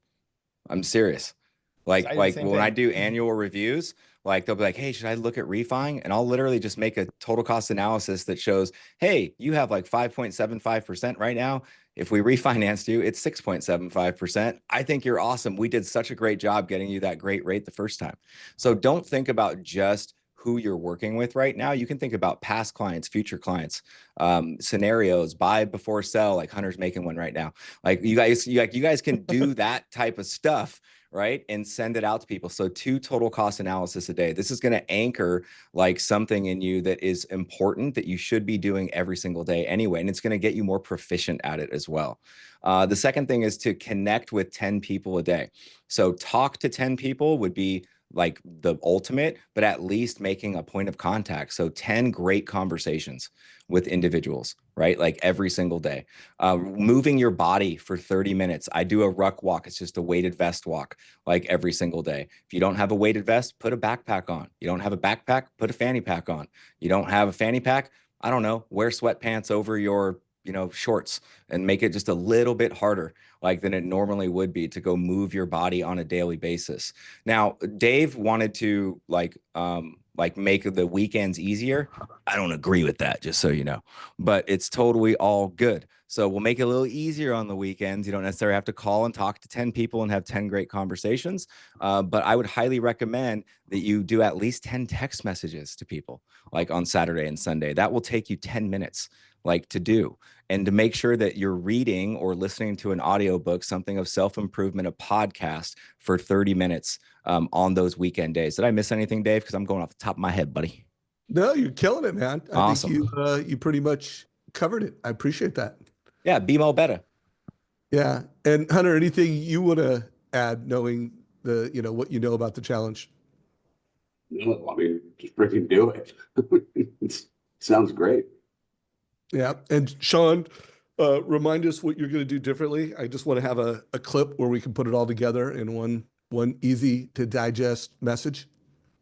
I'm serious. When I do annual reviews, they'll be like, hey, should I look at refining? And I'll literally just make a total cost analysis that shows, hey, you have 5.75% right now. If we refinanced you, it's 6.75%. I think you're awesome. We did such a great job getting you that great rate the first time. So don't think about just who you're working with right now. You can think about past clients, future clients, scenarios, buy before sell, like Hunter's making one right now. You guys can do that type of stuff, right? And send it out to people. So 2 total cost analysis a day. This is going to anchor something in you that is important that you should be doing every single day anyway. And it's going to get you more proficient at it as well. The second thing is to connect with 10 people a day. So talk to 10 people would be the ultimate, but at least making a point of contact. So 10 great conversations with individuals, right? Every single day. Moving your body for 30 minutes. I do a ruck walk. It's just a weighted vest walk, every single day. If you don't have a weighted vest, put a backpack on. You don't have a backpack, put a fanny pack on. You don't have a fanny pack, I don't know, wear sweatpants over your shorts and make it just a little bit harder than it normally would be to go move your body on a daily basis. Now, Dave wanted to make the weekends easier. I don't agree with that, just so you know, but it's totally all good. So we'll make it a little easier on the weekends. You don't necessarily have to call and talk to 10 people and have 10 great conversations. But I would highly recommend that you do at least 10 text messages to people on Saturday and Sunday. That will take you 10 minutes to do, and to make sure that you're reading or listening to an audiobook, something of self-improvement, a podcast for 30 minutes on those weekend days. Did I miss anything, Dave? Because I'm going off the top of my head, buddy. No, you're killing it, man. Awesome. I think you pretty much covered it. I appreciate that. Yeah, be more better. Yeah. And Hunter, anything you want to add, knowing what you know about the challenge? No, I mean, just freaking do it. It sounds great. Yeah. And Sean, remind us what you're going to do differently. I just want to have a clip where we can put it all together in one easy to digest message.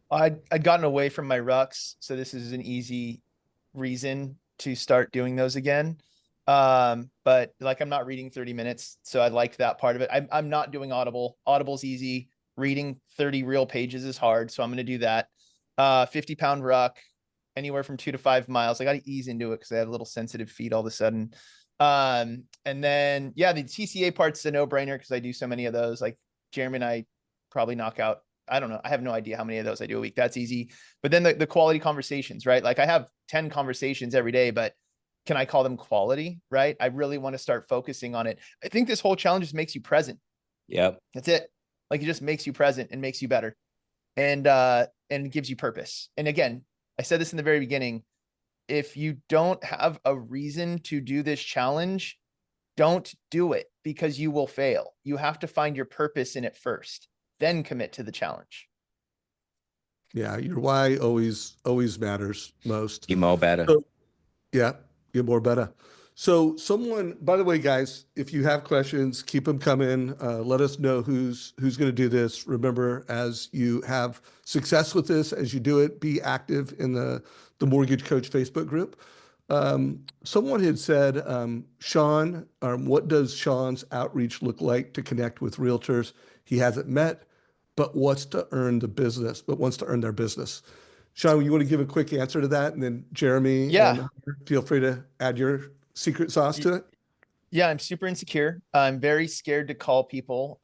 I'd gotten away from my rucks, so this is an easy reason to start doing those again. But I'm not reading 30 minutes, so I like that part of it. I'm not doing Audible. Audible's easy. Reading 30 real pages is hard, so I'm going to do that. 50-pound ruck, anywhere from 2 to 5 miles. I got to ease into it because I had a little sensitive feet all of a sudden. And then, yeah, the TCA part's a no brainer because I do so many of those. Like Jeremy and I probably knock out, I don't know. I have no idea how many of those I do a week. That's easy. But then the quality conversations, right? Like I have 10 conversations every day, but can I call them quality, right? I really want to start focusing on it. I think this whole challenge just makes you present. Yep. That's it. Like it just makes you present and makes you better and gives you purpose. And again, I said this in the very beginning. If you don't have a reason to do this challenge, don't do it because you will fail. You have to find your purpose in it first, then commit to the challenge. Yeah, your why always matters most. Be more better. So, yeah, get more better. So someone, by the way, guys, if you have questions, keep them coming. Let us know who's going to do this. Remember, as you have success with this, as you do it, be active in the Mortgage Coach Facebook group. Someone had said, Sean, what does Sean's outreach look like to connect with realtors he hasn't met, but wants to earn their business? Sean, you want to give a quick answer to that? And then Jeremy, Yeah. and Hunter, feel free to add your secret sauce to it. Yeah, I'm super insecure. I'm very scared to call people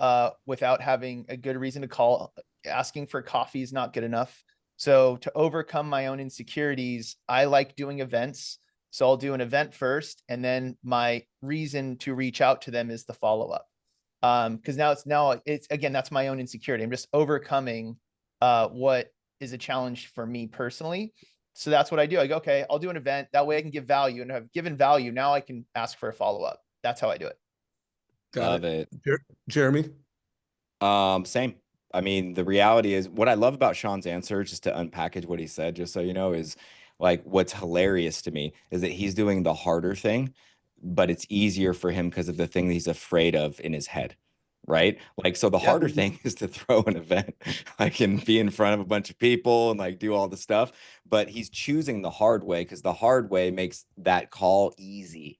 without having a good reason to call. Asking for coffee is not good enough. So to overcome my own insecurities, I like doing events. So I'll do an event first, and then my reason to reach out to them is the follow-up. Because now it's again, that's my own insecurity. I'm just overcoming what is a challenge for me personally. So that's what I do. I go, okay, I'll do an event. That way I can give value, and I've given value. Now I can ask for a follow-up. That's how I do it. Love it. Jeremy? Same. I mean, the reality is what I love about Sean's answer, just to unpackage what he said, just so you know, is like what's hilarious to me is that he's doing the harder thing, but it's easier for him because of the thing that he's afraid of in his head. Right. Like, so the harder thing is to throw an event, like, and be in front of a bunch of people and like do all the stuff. But he's choosing the hard way because the hard way makes that call easy.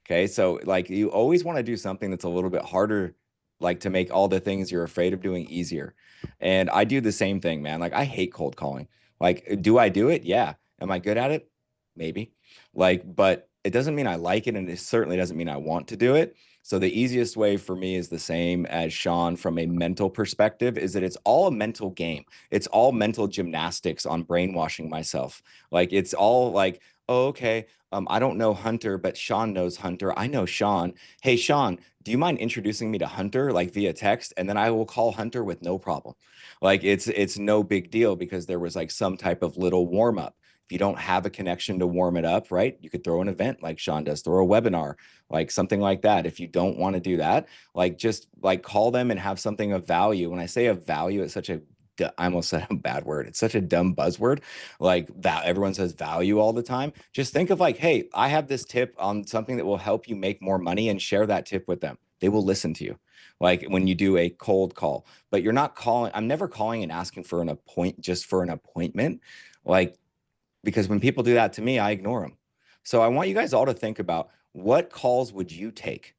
Okay. So like you always want to do something that's a little bit harder, like to make all the things you're afraid of doing easier. And I do the same thing, man. Like I hate cold calling. Like, do I do it? Yeah. Am I good at it? Maybe. Like, but it doesn't mean I like it. And it certainly doesn't mean I want to do it. So the easiest way for me is the same as Sean from a mental perspective, is that it's all a mental game. It's all mental gymnastics on brainwashing myself. Like it's all like, oh, okay, I don't know Hunter, but Sean knows Hunter. I know Sean. Hey, Sean, do you mind introducing me to Hunter, like via text? And then I will call Hunter with no problem. Like it's no big deal because there was like some type of little warm up. If you don't have a connection to warm it up, right? You could throw an event like Sean does, throw a webinar, like something like that. If you don't want to do that, like just like call them and have something of value. When I say of value, it's such a, I almost said a bad word. It's such a dumb buzzword. Like that everyone says value all the time. Just think of like, hey, I have this tip on something that will help you make more money, and share that tip with them. They will listen to you. Like when you do a cold call, but you're not calling. I'm never calling and asking for an appointment just for an appointment. Like, because when people do that to me, I ignore them. So I want you guys all to think about, what calls would you take?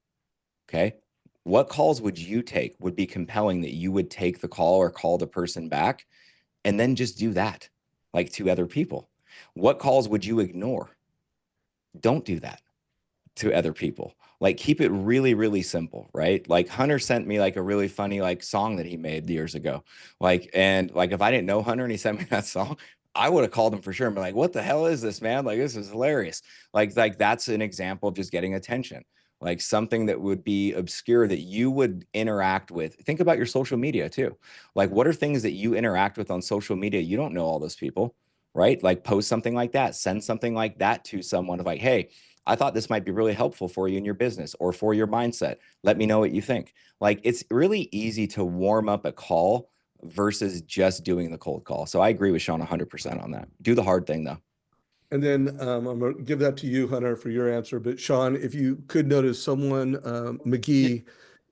Okay. What calls would you take would be compelling that you would take the call or call the person back, and then just do that, like to other people. What calls would you ignore? Don't do that to other people. Like keep it really, really simple, right? Like Hunter sent me like a really funny like song that he made years ago. Like, and like if I didn't know Hunter and he sent me that song, I would have called him for sure and be like, what the hell is this, man? Like, this is hilarious. Like that's an example of just getting attention. Like something that would be obscure that you would interact with. Think about your social media too. Like what are things that you interact with on social media? You don't know all those people, right? Like post something like that, send something like that to someone of like, hey, I thought this might be really helpful for you in your business or for your mindset. Let me know what you think. Like it's really easy to warm up a call versus just doing the cold call. So I agree with Sean 100% on that. Do the hard thing though. And then I'm going to give that to you, Hunter, for your answer. But Sean, if you could notice, someone, McGee,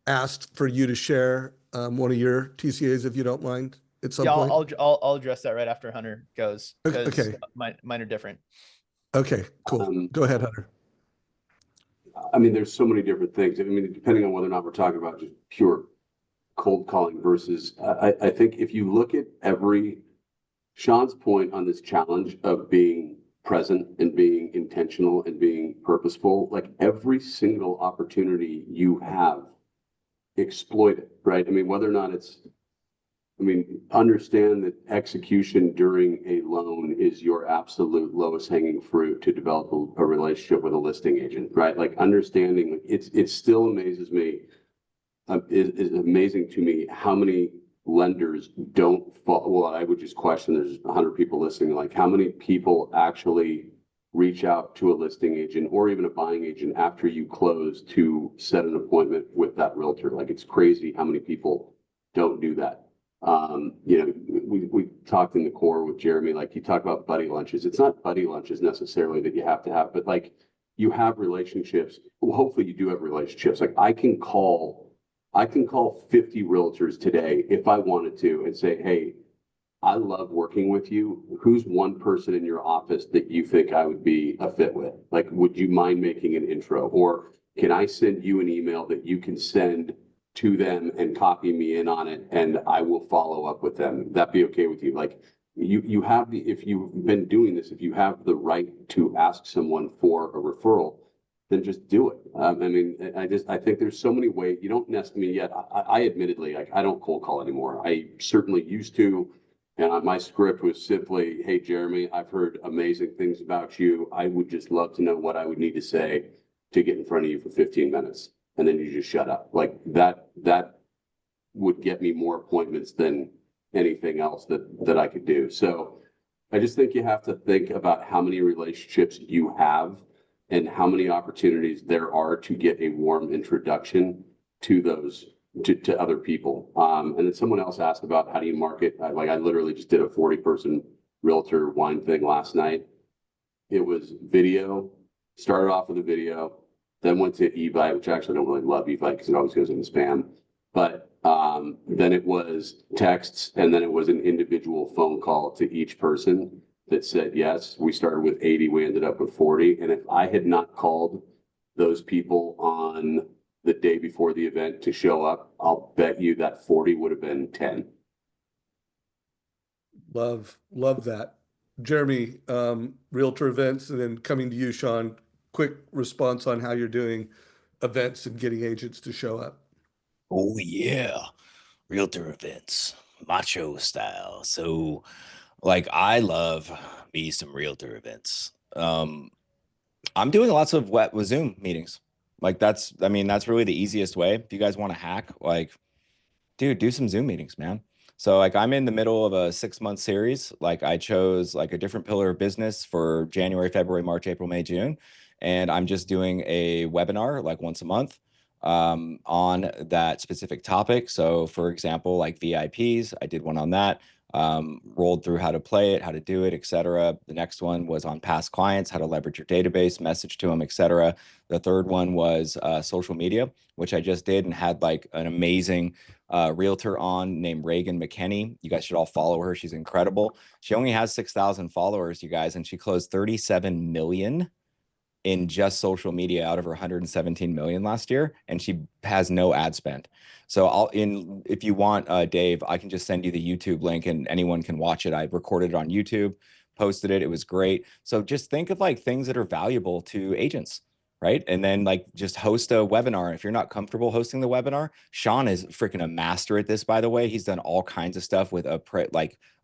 asked for you to share one of your TCAs, if you don't mind, at some Yeah, point. I'll address that right after Hunter goes, because Okay. mine are different. Okay, cool. Go ahead, Hunter. I mean, there's so many different things. I mean, depending on whether or not we're talking about just pure cold calling versus, I think if you look at Sean's point on this challenge of being present and being intentional and being purposeful. Like every single opportunity you have, exploit it, right? I mean, whether or not it's, I mean, understand that execution during a loan is your absolute lowest hanging fruit to develop a relationship with a listing agent, right? Like understanding, it still amazes me, is amazing to me how many lenders don't fall. Well, I would just question, there's 100 people listening, like how many people actually reach out to a listing agent or even a buying agent after you close to set an appointment with that realtor. Like it's crazy how many people don't do that. You know, we talked in the core with Jeremy, like you talk about buddy lunches. It's not buddy lunches necessarily that you have to have, but like you have relationships. Well, hopefully you do have relationships. Like I can call 50 realtors today if I wanted to and say, hey, I love working with you. Who's one person in your office that you think I would be a fit with? Like, would you mind making an intro? Or can I send you an email that you can send to them and copy me in on it, and I will follow up with them? That be okay with you? Like you have the, if you've been doing this, if you have the right to ask someone for a referral, then just do it. I mean, I think there's so many ways. You don't necessarily yet. I admittedly, like, I don't cold call anymore. I certainly used to. And my script was simply, hey, Jeremy, I've heard amazing things about you. I would just love to know what I would need to say to get in front of you for 15 minutes. And then you just shut up. Like that would get me more appointments than anything else that I could do. So I just think you have to think about how many relationships you have and how many opportunities there are to get a warm introduction to those, to other people. And then someone else asked about how do you market? I literally just did a 40-person realtor wine thing last night. It was video, started off with a video, then went to Evite, which I actually don't really love Evite because it always goes into spam. But then it was texts, and then it was an individual phone call to each person that said yes. We started with 80, we ended up with 40. And if I had not called those people on the day before the event to show up, I'll bet you that 40 would have been 10. Love that. Jeremy, realtor events, and then coming to you, Sean, quick response on how you're doing events and getting agents to show up. Oh yeah, realtor events, macho style. So, like, I love me some realtor events. I'm doing lots of with Zoom meetings. Like that's really the easiest way. If you guys want to hack, like, dude, do some Zoom meetings, man. So like I'm in the middle of a 6-month series. Like I chose like a different pillar of business for January, February, March, April, May, June. And I'm just doing a webinar like once a month on that specific topic. So for example, like VIPs, I did one on that, rolled through how to play it, how to do it, etc. The next one was on past clients, how to leverage your database, message to them, etc. The third one was social media, which I just did and had like an amazing realtor on named Reagan McKenney. You guys should all follow her. She's incredible. She only has 6,000 followers, you guys, and she closed 37 million in just social media out of her 117 million last year, and she has no ad spend. So if you want, Dave, I can just send you the YouTube link and anyone can watch it. I recorded it on YouTube, posted it. It was great. So just think of like things that are valuable to agents, right? And then like just host a webinar. If you're not comfortable hosting the webinar, Sean is freaking a master at this, by the way. He's done all kinds of stuff with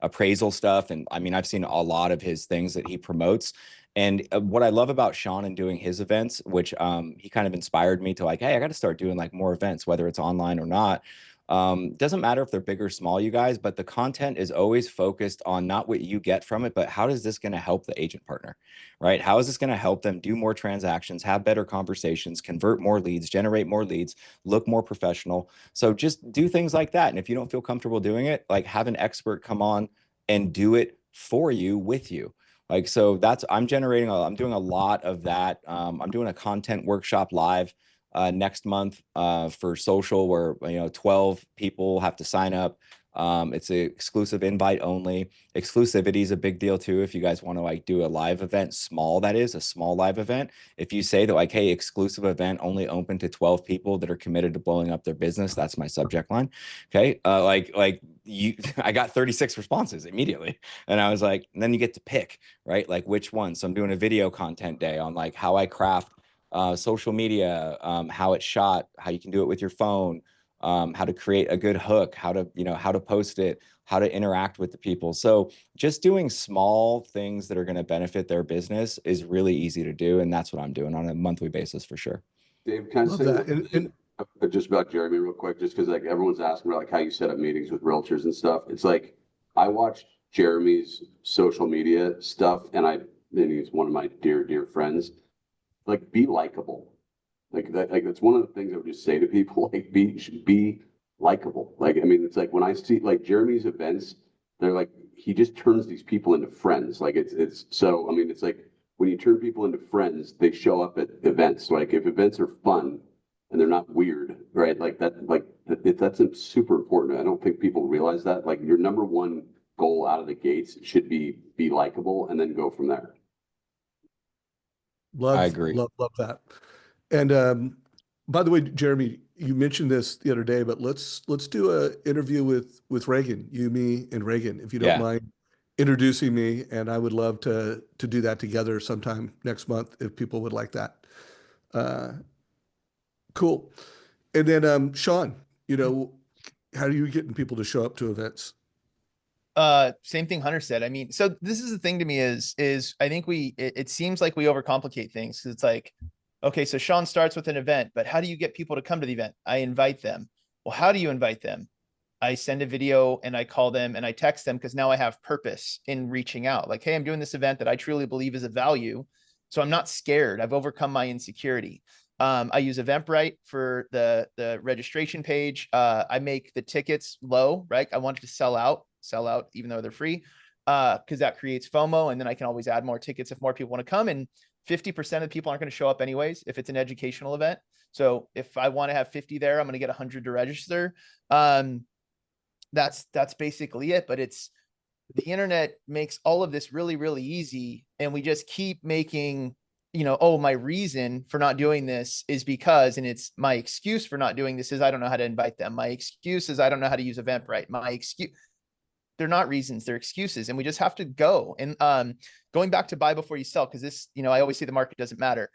appraisal stuff. And I mean, I've seen a lot of his things that he promotes. And what I love about Sean and doing his events, which he kind of inspired me to like, hey, I got to start doing like more events, whether it's online or not. Doesn't matter if they're big or small, you guys, but the content is always focused on not what you get from it, but how is this going to help the agent partner, right? How is this going to help them do more transactions, have better conversations, convert more leads, generate more leads, look more professional? So just do things like that. And if you don't feel comfortable doing it, like have an expert come on and do it for you, with you. Like, so I'm doing a lot of that. I'm doing a content workshop live next month for social where, 12 people have to sign up. It's an exclusive invite only. Exclusivity is a big deal too. If you guys want to like do a live event, a small live event. If you say that like, hey, exclusive event only open to 12 people that are committed to blowing up their business, that's my subject line. Okay. I got 36 responses immediately. And I was like, and then you get to pick, right? Like which one. So I'm doing a video content day on like how I craft social media, how it's shot, how you can do it with your phone, how to create a good hook, how to, how to post it, how to interact with the people. So just doing small things that are going to benefit their business is really easy to do. And that's what I'm doing on a monthly basis for sure. Dave, can I Love say that. one thing just about Jeremy real quick, just because like everyone's asking about like how you set up meetings with realtors and stuff. It's like I watched Jeremy's social media stuff, and he's one of my dear friends. Like, be likable. Like that's one of the things I would just say to people. Like, be likable. Like, I mean, it's like when I see like Jeremy's events, they're like he just turns these people into friends. Like it's so. I mean, it's like when you turn people into friends, they show up at events. Like if events are fun and they're not weird, right? That's super important. I don't think people realize that. Like your number one goal out of the gates should be likable, and then go from there. I agree. Love that. And by the way, Jeremy, you mentioned this the other day, but let's do a interview with Reagan, you, me, and Reagan, if you don't mind introducing me. And I would love to do that together sometime next month if people would like that. Cool. And then Sean, how are you getting people to show up to events? Same thing Hunter said. I mean, so this is the thing to me is I think it seems like we overcomplicate things. It's like, okay, so Sean starts with an event, but how do you get people to come to the event? I invite them. Well, how do you invite them? I send a video and I call them and I text them, because now I have purpose in reaching out. Like, hey, I'm doing this event that I truly believe is of value. So I'm not scared. I've overcome my insecurity. I use Eventbrite for the registration page. I make the tickets low, right? I want it to sell out, even though they're free, because that creates FOMO. And then I can always add more tickets if more people want to come. And 50% of the people aren't going to show up anyways if it's an educational event. So if I want to have 50 there, I'm going to get 100 to register. That's basically it. But the internet makes all of this really, really easy. And we just keep making, oh, my reason for not doing this is because, and it's my excuse for not doing this is I don't know how to invite them. My excuse is I don't know how to use Eventbrite. My excuse. They're not reasons, they're excuses. And we just have to go. And going back to buy before you sell, because this, I always say the market doesn't matter.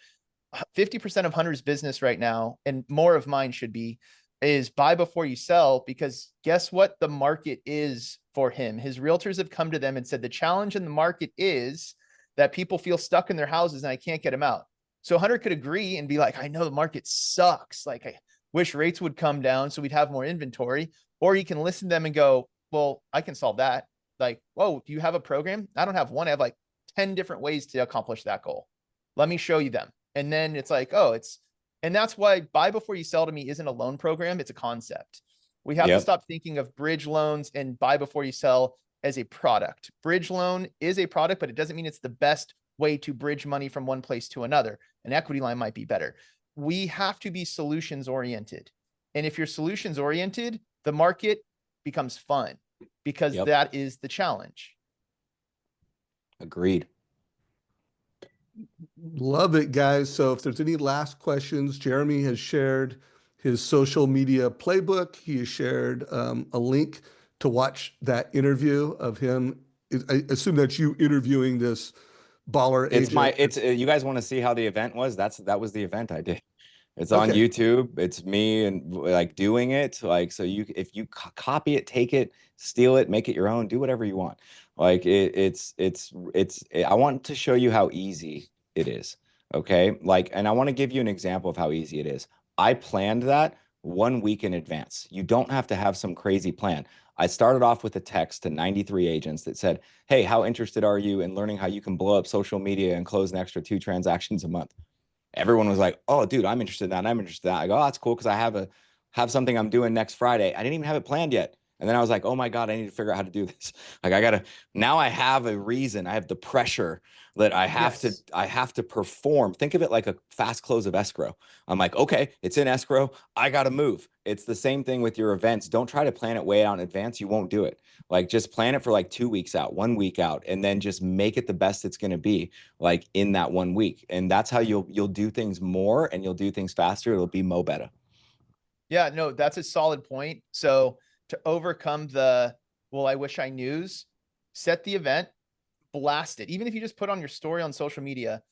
50% of Hunter's business right now, and more of mine should be, is buy before you sell, because guess what the market is for him? His realtors have come to them and said, the challenge in the market is that people feel stuck in their houses and I can't get them out. So Hunter could agree and be like, I know the market sucks. Like, I wish rates would come down so we'd have more inventory. Or he can listen to them and go, well, I can solve that. Like, whoa, do you have a program? I don't have one. I have like 10 different ways to accomplish that goal. Let me show you them. And then it's like, and that's why buy before you sell to me isn't a loan program. It's a concept. We have to stop thinking of bridge loans and buy before you sell as a product. Bridge loan is a product, but it doesn't mean it's the best way to bridge money from one place to another. An equity line might be better. We have to be solutions oriented. And if you're solutions oriented, the market becomes fun, because that is the challenge. Agreed. Love it, guys. So if there's any last questions, Jeremy has shared his social media playbook. He has shared a link to watch that interview of him. I assume that's you interviewing this baller agent. You guys want to see how the event was? That was the event I did. It's on YouTube. It's me and like doing it. Like, so if you copy it, take it, steal it, make it your own, do whatever you want. Like I want to show you how easy it is. Okay. Like, and I want to give you an example of how easy it is. I planned that 1 week in advance. You don't have to have some crazy plan. I started off with a text to 93 agents that said, hey, how interested are you in learning how you can blow up social media and close an extra 2 transactions a month? Everyone was like, oh, dude, I'm interested in that. I'm interested in that. I go, oh, that's cool, because I have something I'm doing next Friday. I didn't even have it planned yet. And then I was like, oh my God, I need to figure out how to do this. Like now I have a reason. I have the pressure that I have to perform. Think of it like a fast close of escrow. I'm like, okay, it's in escrow. I got to move. It's the same thing with your events. Don't try to plan it way out in advance. You won't do it. Like, just plan it for like 2 weeks out, 1 week out, and then just make it the best it's going to be, like, in that 1 week. And that's how you'll do things more, and you'll do things faster. It'll be mo better. Yeah, no, that's a solid point. So to overcome the, well, I wish I knews. Set the event, blast it. Even if you just put on your story on social media,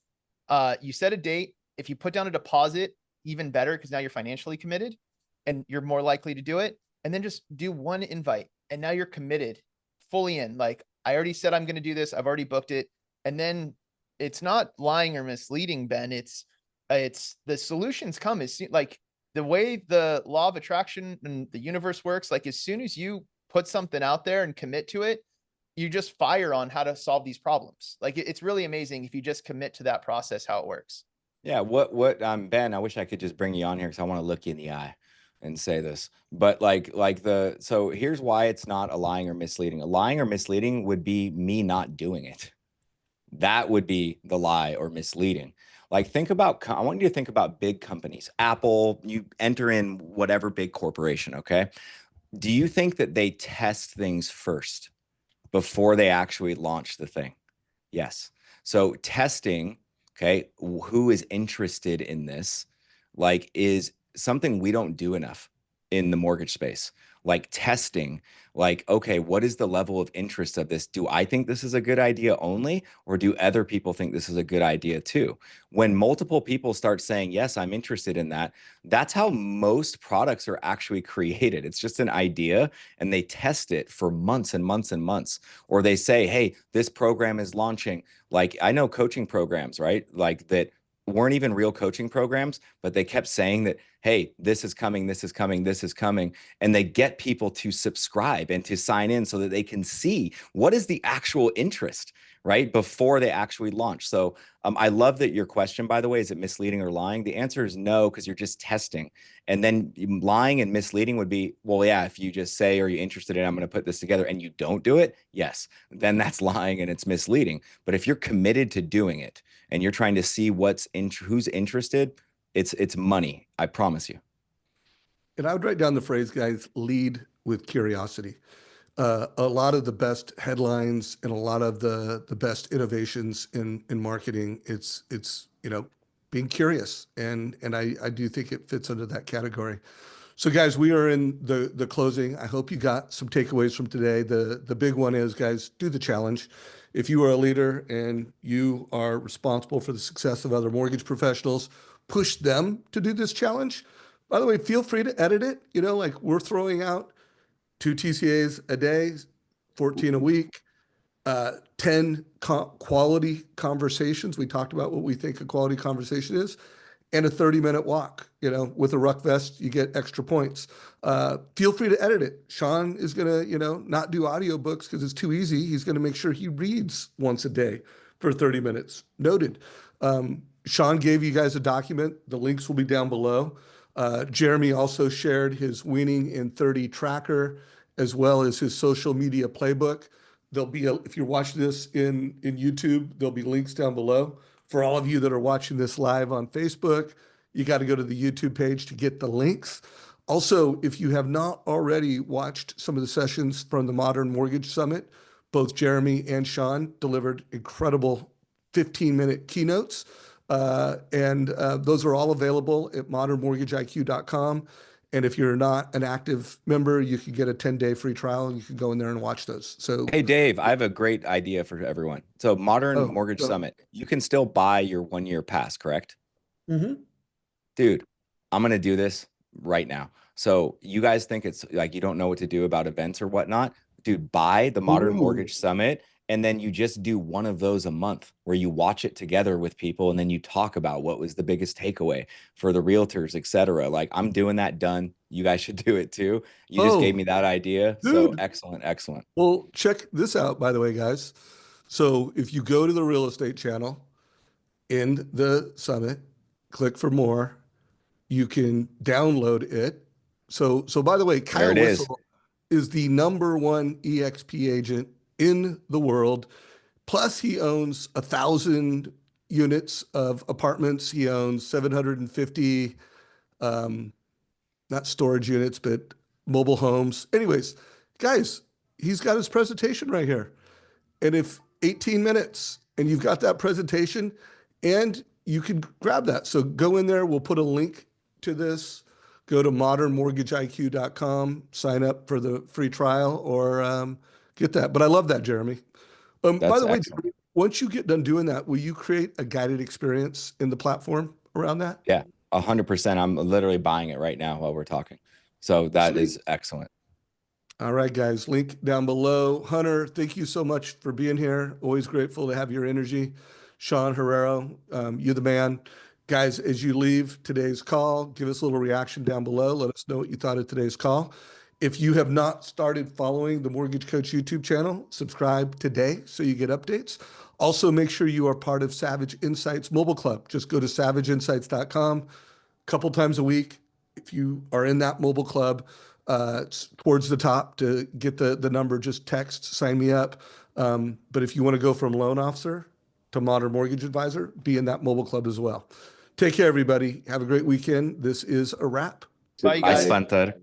you set a date. If you put down a deposit, even better, because now you're financially committed and you're more likely to do it. And then just do one invite. And now you're committed fully in. Like, I already said I'm going to do this. I've already booked it. And then it's not lying or misleading, Ben. It's the solutions come as soon, like the way the law of attraction and the universe works. Like, as soon as you put something out there and commit to it, you just fire on how to solve these problems. Like, it's really amazing if you just commit to that process, how it works. Yeah, Ben, I wish I could just bring you on here because I want to look you in the eye and say this. But so here's why it's not a lying or misleading. A lying or misleading would be me not doing it. That would be the lie or misleading. Like, I want you to think about big companies. Apple, you enter in whatever big corporation, okay? Do you think that they test things first before they actually launch the thing? Yes. So testing, okay, who is interested in this, like, is something we don't do enough in the mortgage space. Like testing, like, okay, what is the level of interest of this? Do I think this is a good idea only, or do other people think this is a good idea too? When multiple people start saying, yes, I'm interested in that, that's how most products are actually created. It's just an idea and they test it for months and months and months. Or they say, hey, this program is launching. Like, I know coaching programs, right? Like, that weren't even real coaching programs, but they kept saying that, hey, this is coming, this is coming, this is coming. And they get people to subscribe and to sign in so that they can see what is the actual interest, right? Before they actually launch. So I love that your question, by the way, is it misleading or lying? The answer is no, because you're just testing. And then lying and misleading would be, well, yeah, if you just say, are you interested in, I'm going to put this together, and you don't do it, yes, then that's lying and it's misleading. But if you're committed to doing it and you're trying to see who's interested, it's money. I promise you. And I would write down the phrase, guys, lead with curiosity. A lot of the best headlines and a lot of the best innovations in marketing, it's being curious, and I do think it fits under that category. So guys, we are in the closing. I hope you got some takeaways from today. The big one is, guys, do the challenge. If you are a leader and you are responsible for the success of other mortgage professionals, push them to do this challenge. By the way, feel free to edit it. Like, we're throwing out 2 TCAs a day, 14 a week, 10 quality conversations. We talked about what we think a quality conversation is, and a 30-minute walk. With a ruck vest, you get extra points. Feel free to edit it. Sean is going to, not do audiobooks because it's too easy. He's going to make sure he reads once a day for 30 minutes. Noted. Sean gave you guys a document. The links will be down below. Jeremy also shared his Winning in 30 tracker, as well as his social media playbook. There'll be, if you're watching this in YouTube, there'll be links down below. For all of you that are watching this live on Facebook, you got to go to the YouTube page to get the links. Also, if you have not already watched some of the sessions from the Modern Mortgage Summit, both Jeremy and Sean delivered incredible 15-minute keynotes. And those are all available at modernmortgageiq.com. And if you're not an active member, you can get a 10-day free trial and you can go in there and watch those. So, hey, Dave, I have a great idea for everyone. So Modern Mortgage Summit, you can still buy your 1-year pass, correct? Mm-hmm. Dude, I'm going to do this right now. So you guys think it's like you don't know what to do about events or whatnot? Dude, buy the Modern Mortgage Summit, and then you just do one of those a month where you watch it together with people and then you talk about what was the biggest takeaway for the realtors, etc. Like, I'm doing that. Done. You guys should do it too. You just gave me that idea. Dude. So excellent. Well, check this out, by the way, guys. So if you go to the real estate channel in the summit, click for more, you can download it. So by the way, Kyle Whistle is the #1 EXP agent in the world. Plus, he owns 1,000 units of apartments. He owns 750, not storage units, but mobile homes. Anyways, guys, he's got his presentation right here. And if 18 minutes and you've got that presentation, and you can grab that. So go in there. We'll put a link to this go to modernmortgageiq.com, sign up for the free trial, or get that. But I love that, Jeremy. By That's the way, excellent. Jeremy, once you get done doing that, will you create a guided experience in the platform around that? Yeah, 100%. I'm literally buying it right now while we're talking. So that Sweet. is excellent. All right, guys, link down below. Hunter, thank you so much for being here. Always grateful to have your energy. Sean Herrero, you're the man. Guys, as you leave today's call, give us a little reaction down below. Let us know what you thought of today's call. If you have not started following the Mortgage Coach YouTube channel, subscribe today so you get updates. Also, make sure you are part of Savage Insights Mobile Club. Just go to savageinsights.com a couple times a week. If you are in that mobile club, it's towards the top to get the number, just text, sign me up. But if you want to go from loan officer to modern mortgage advisor, be in that mobile club as well. Take care, everybody. Have a great weekend. This is a wrap. Bye, you Bye, guys. Hunter.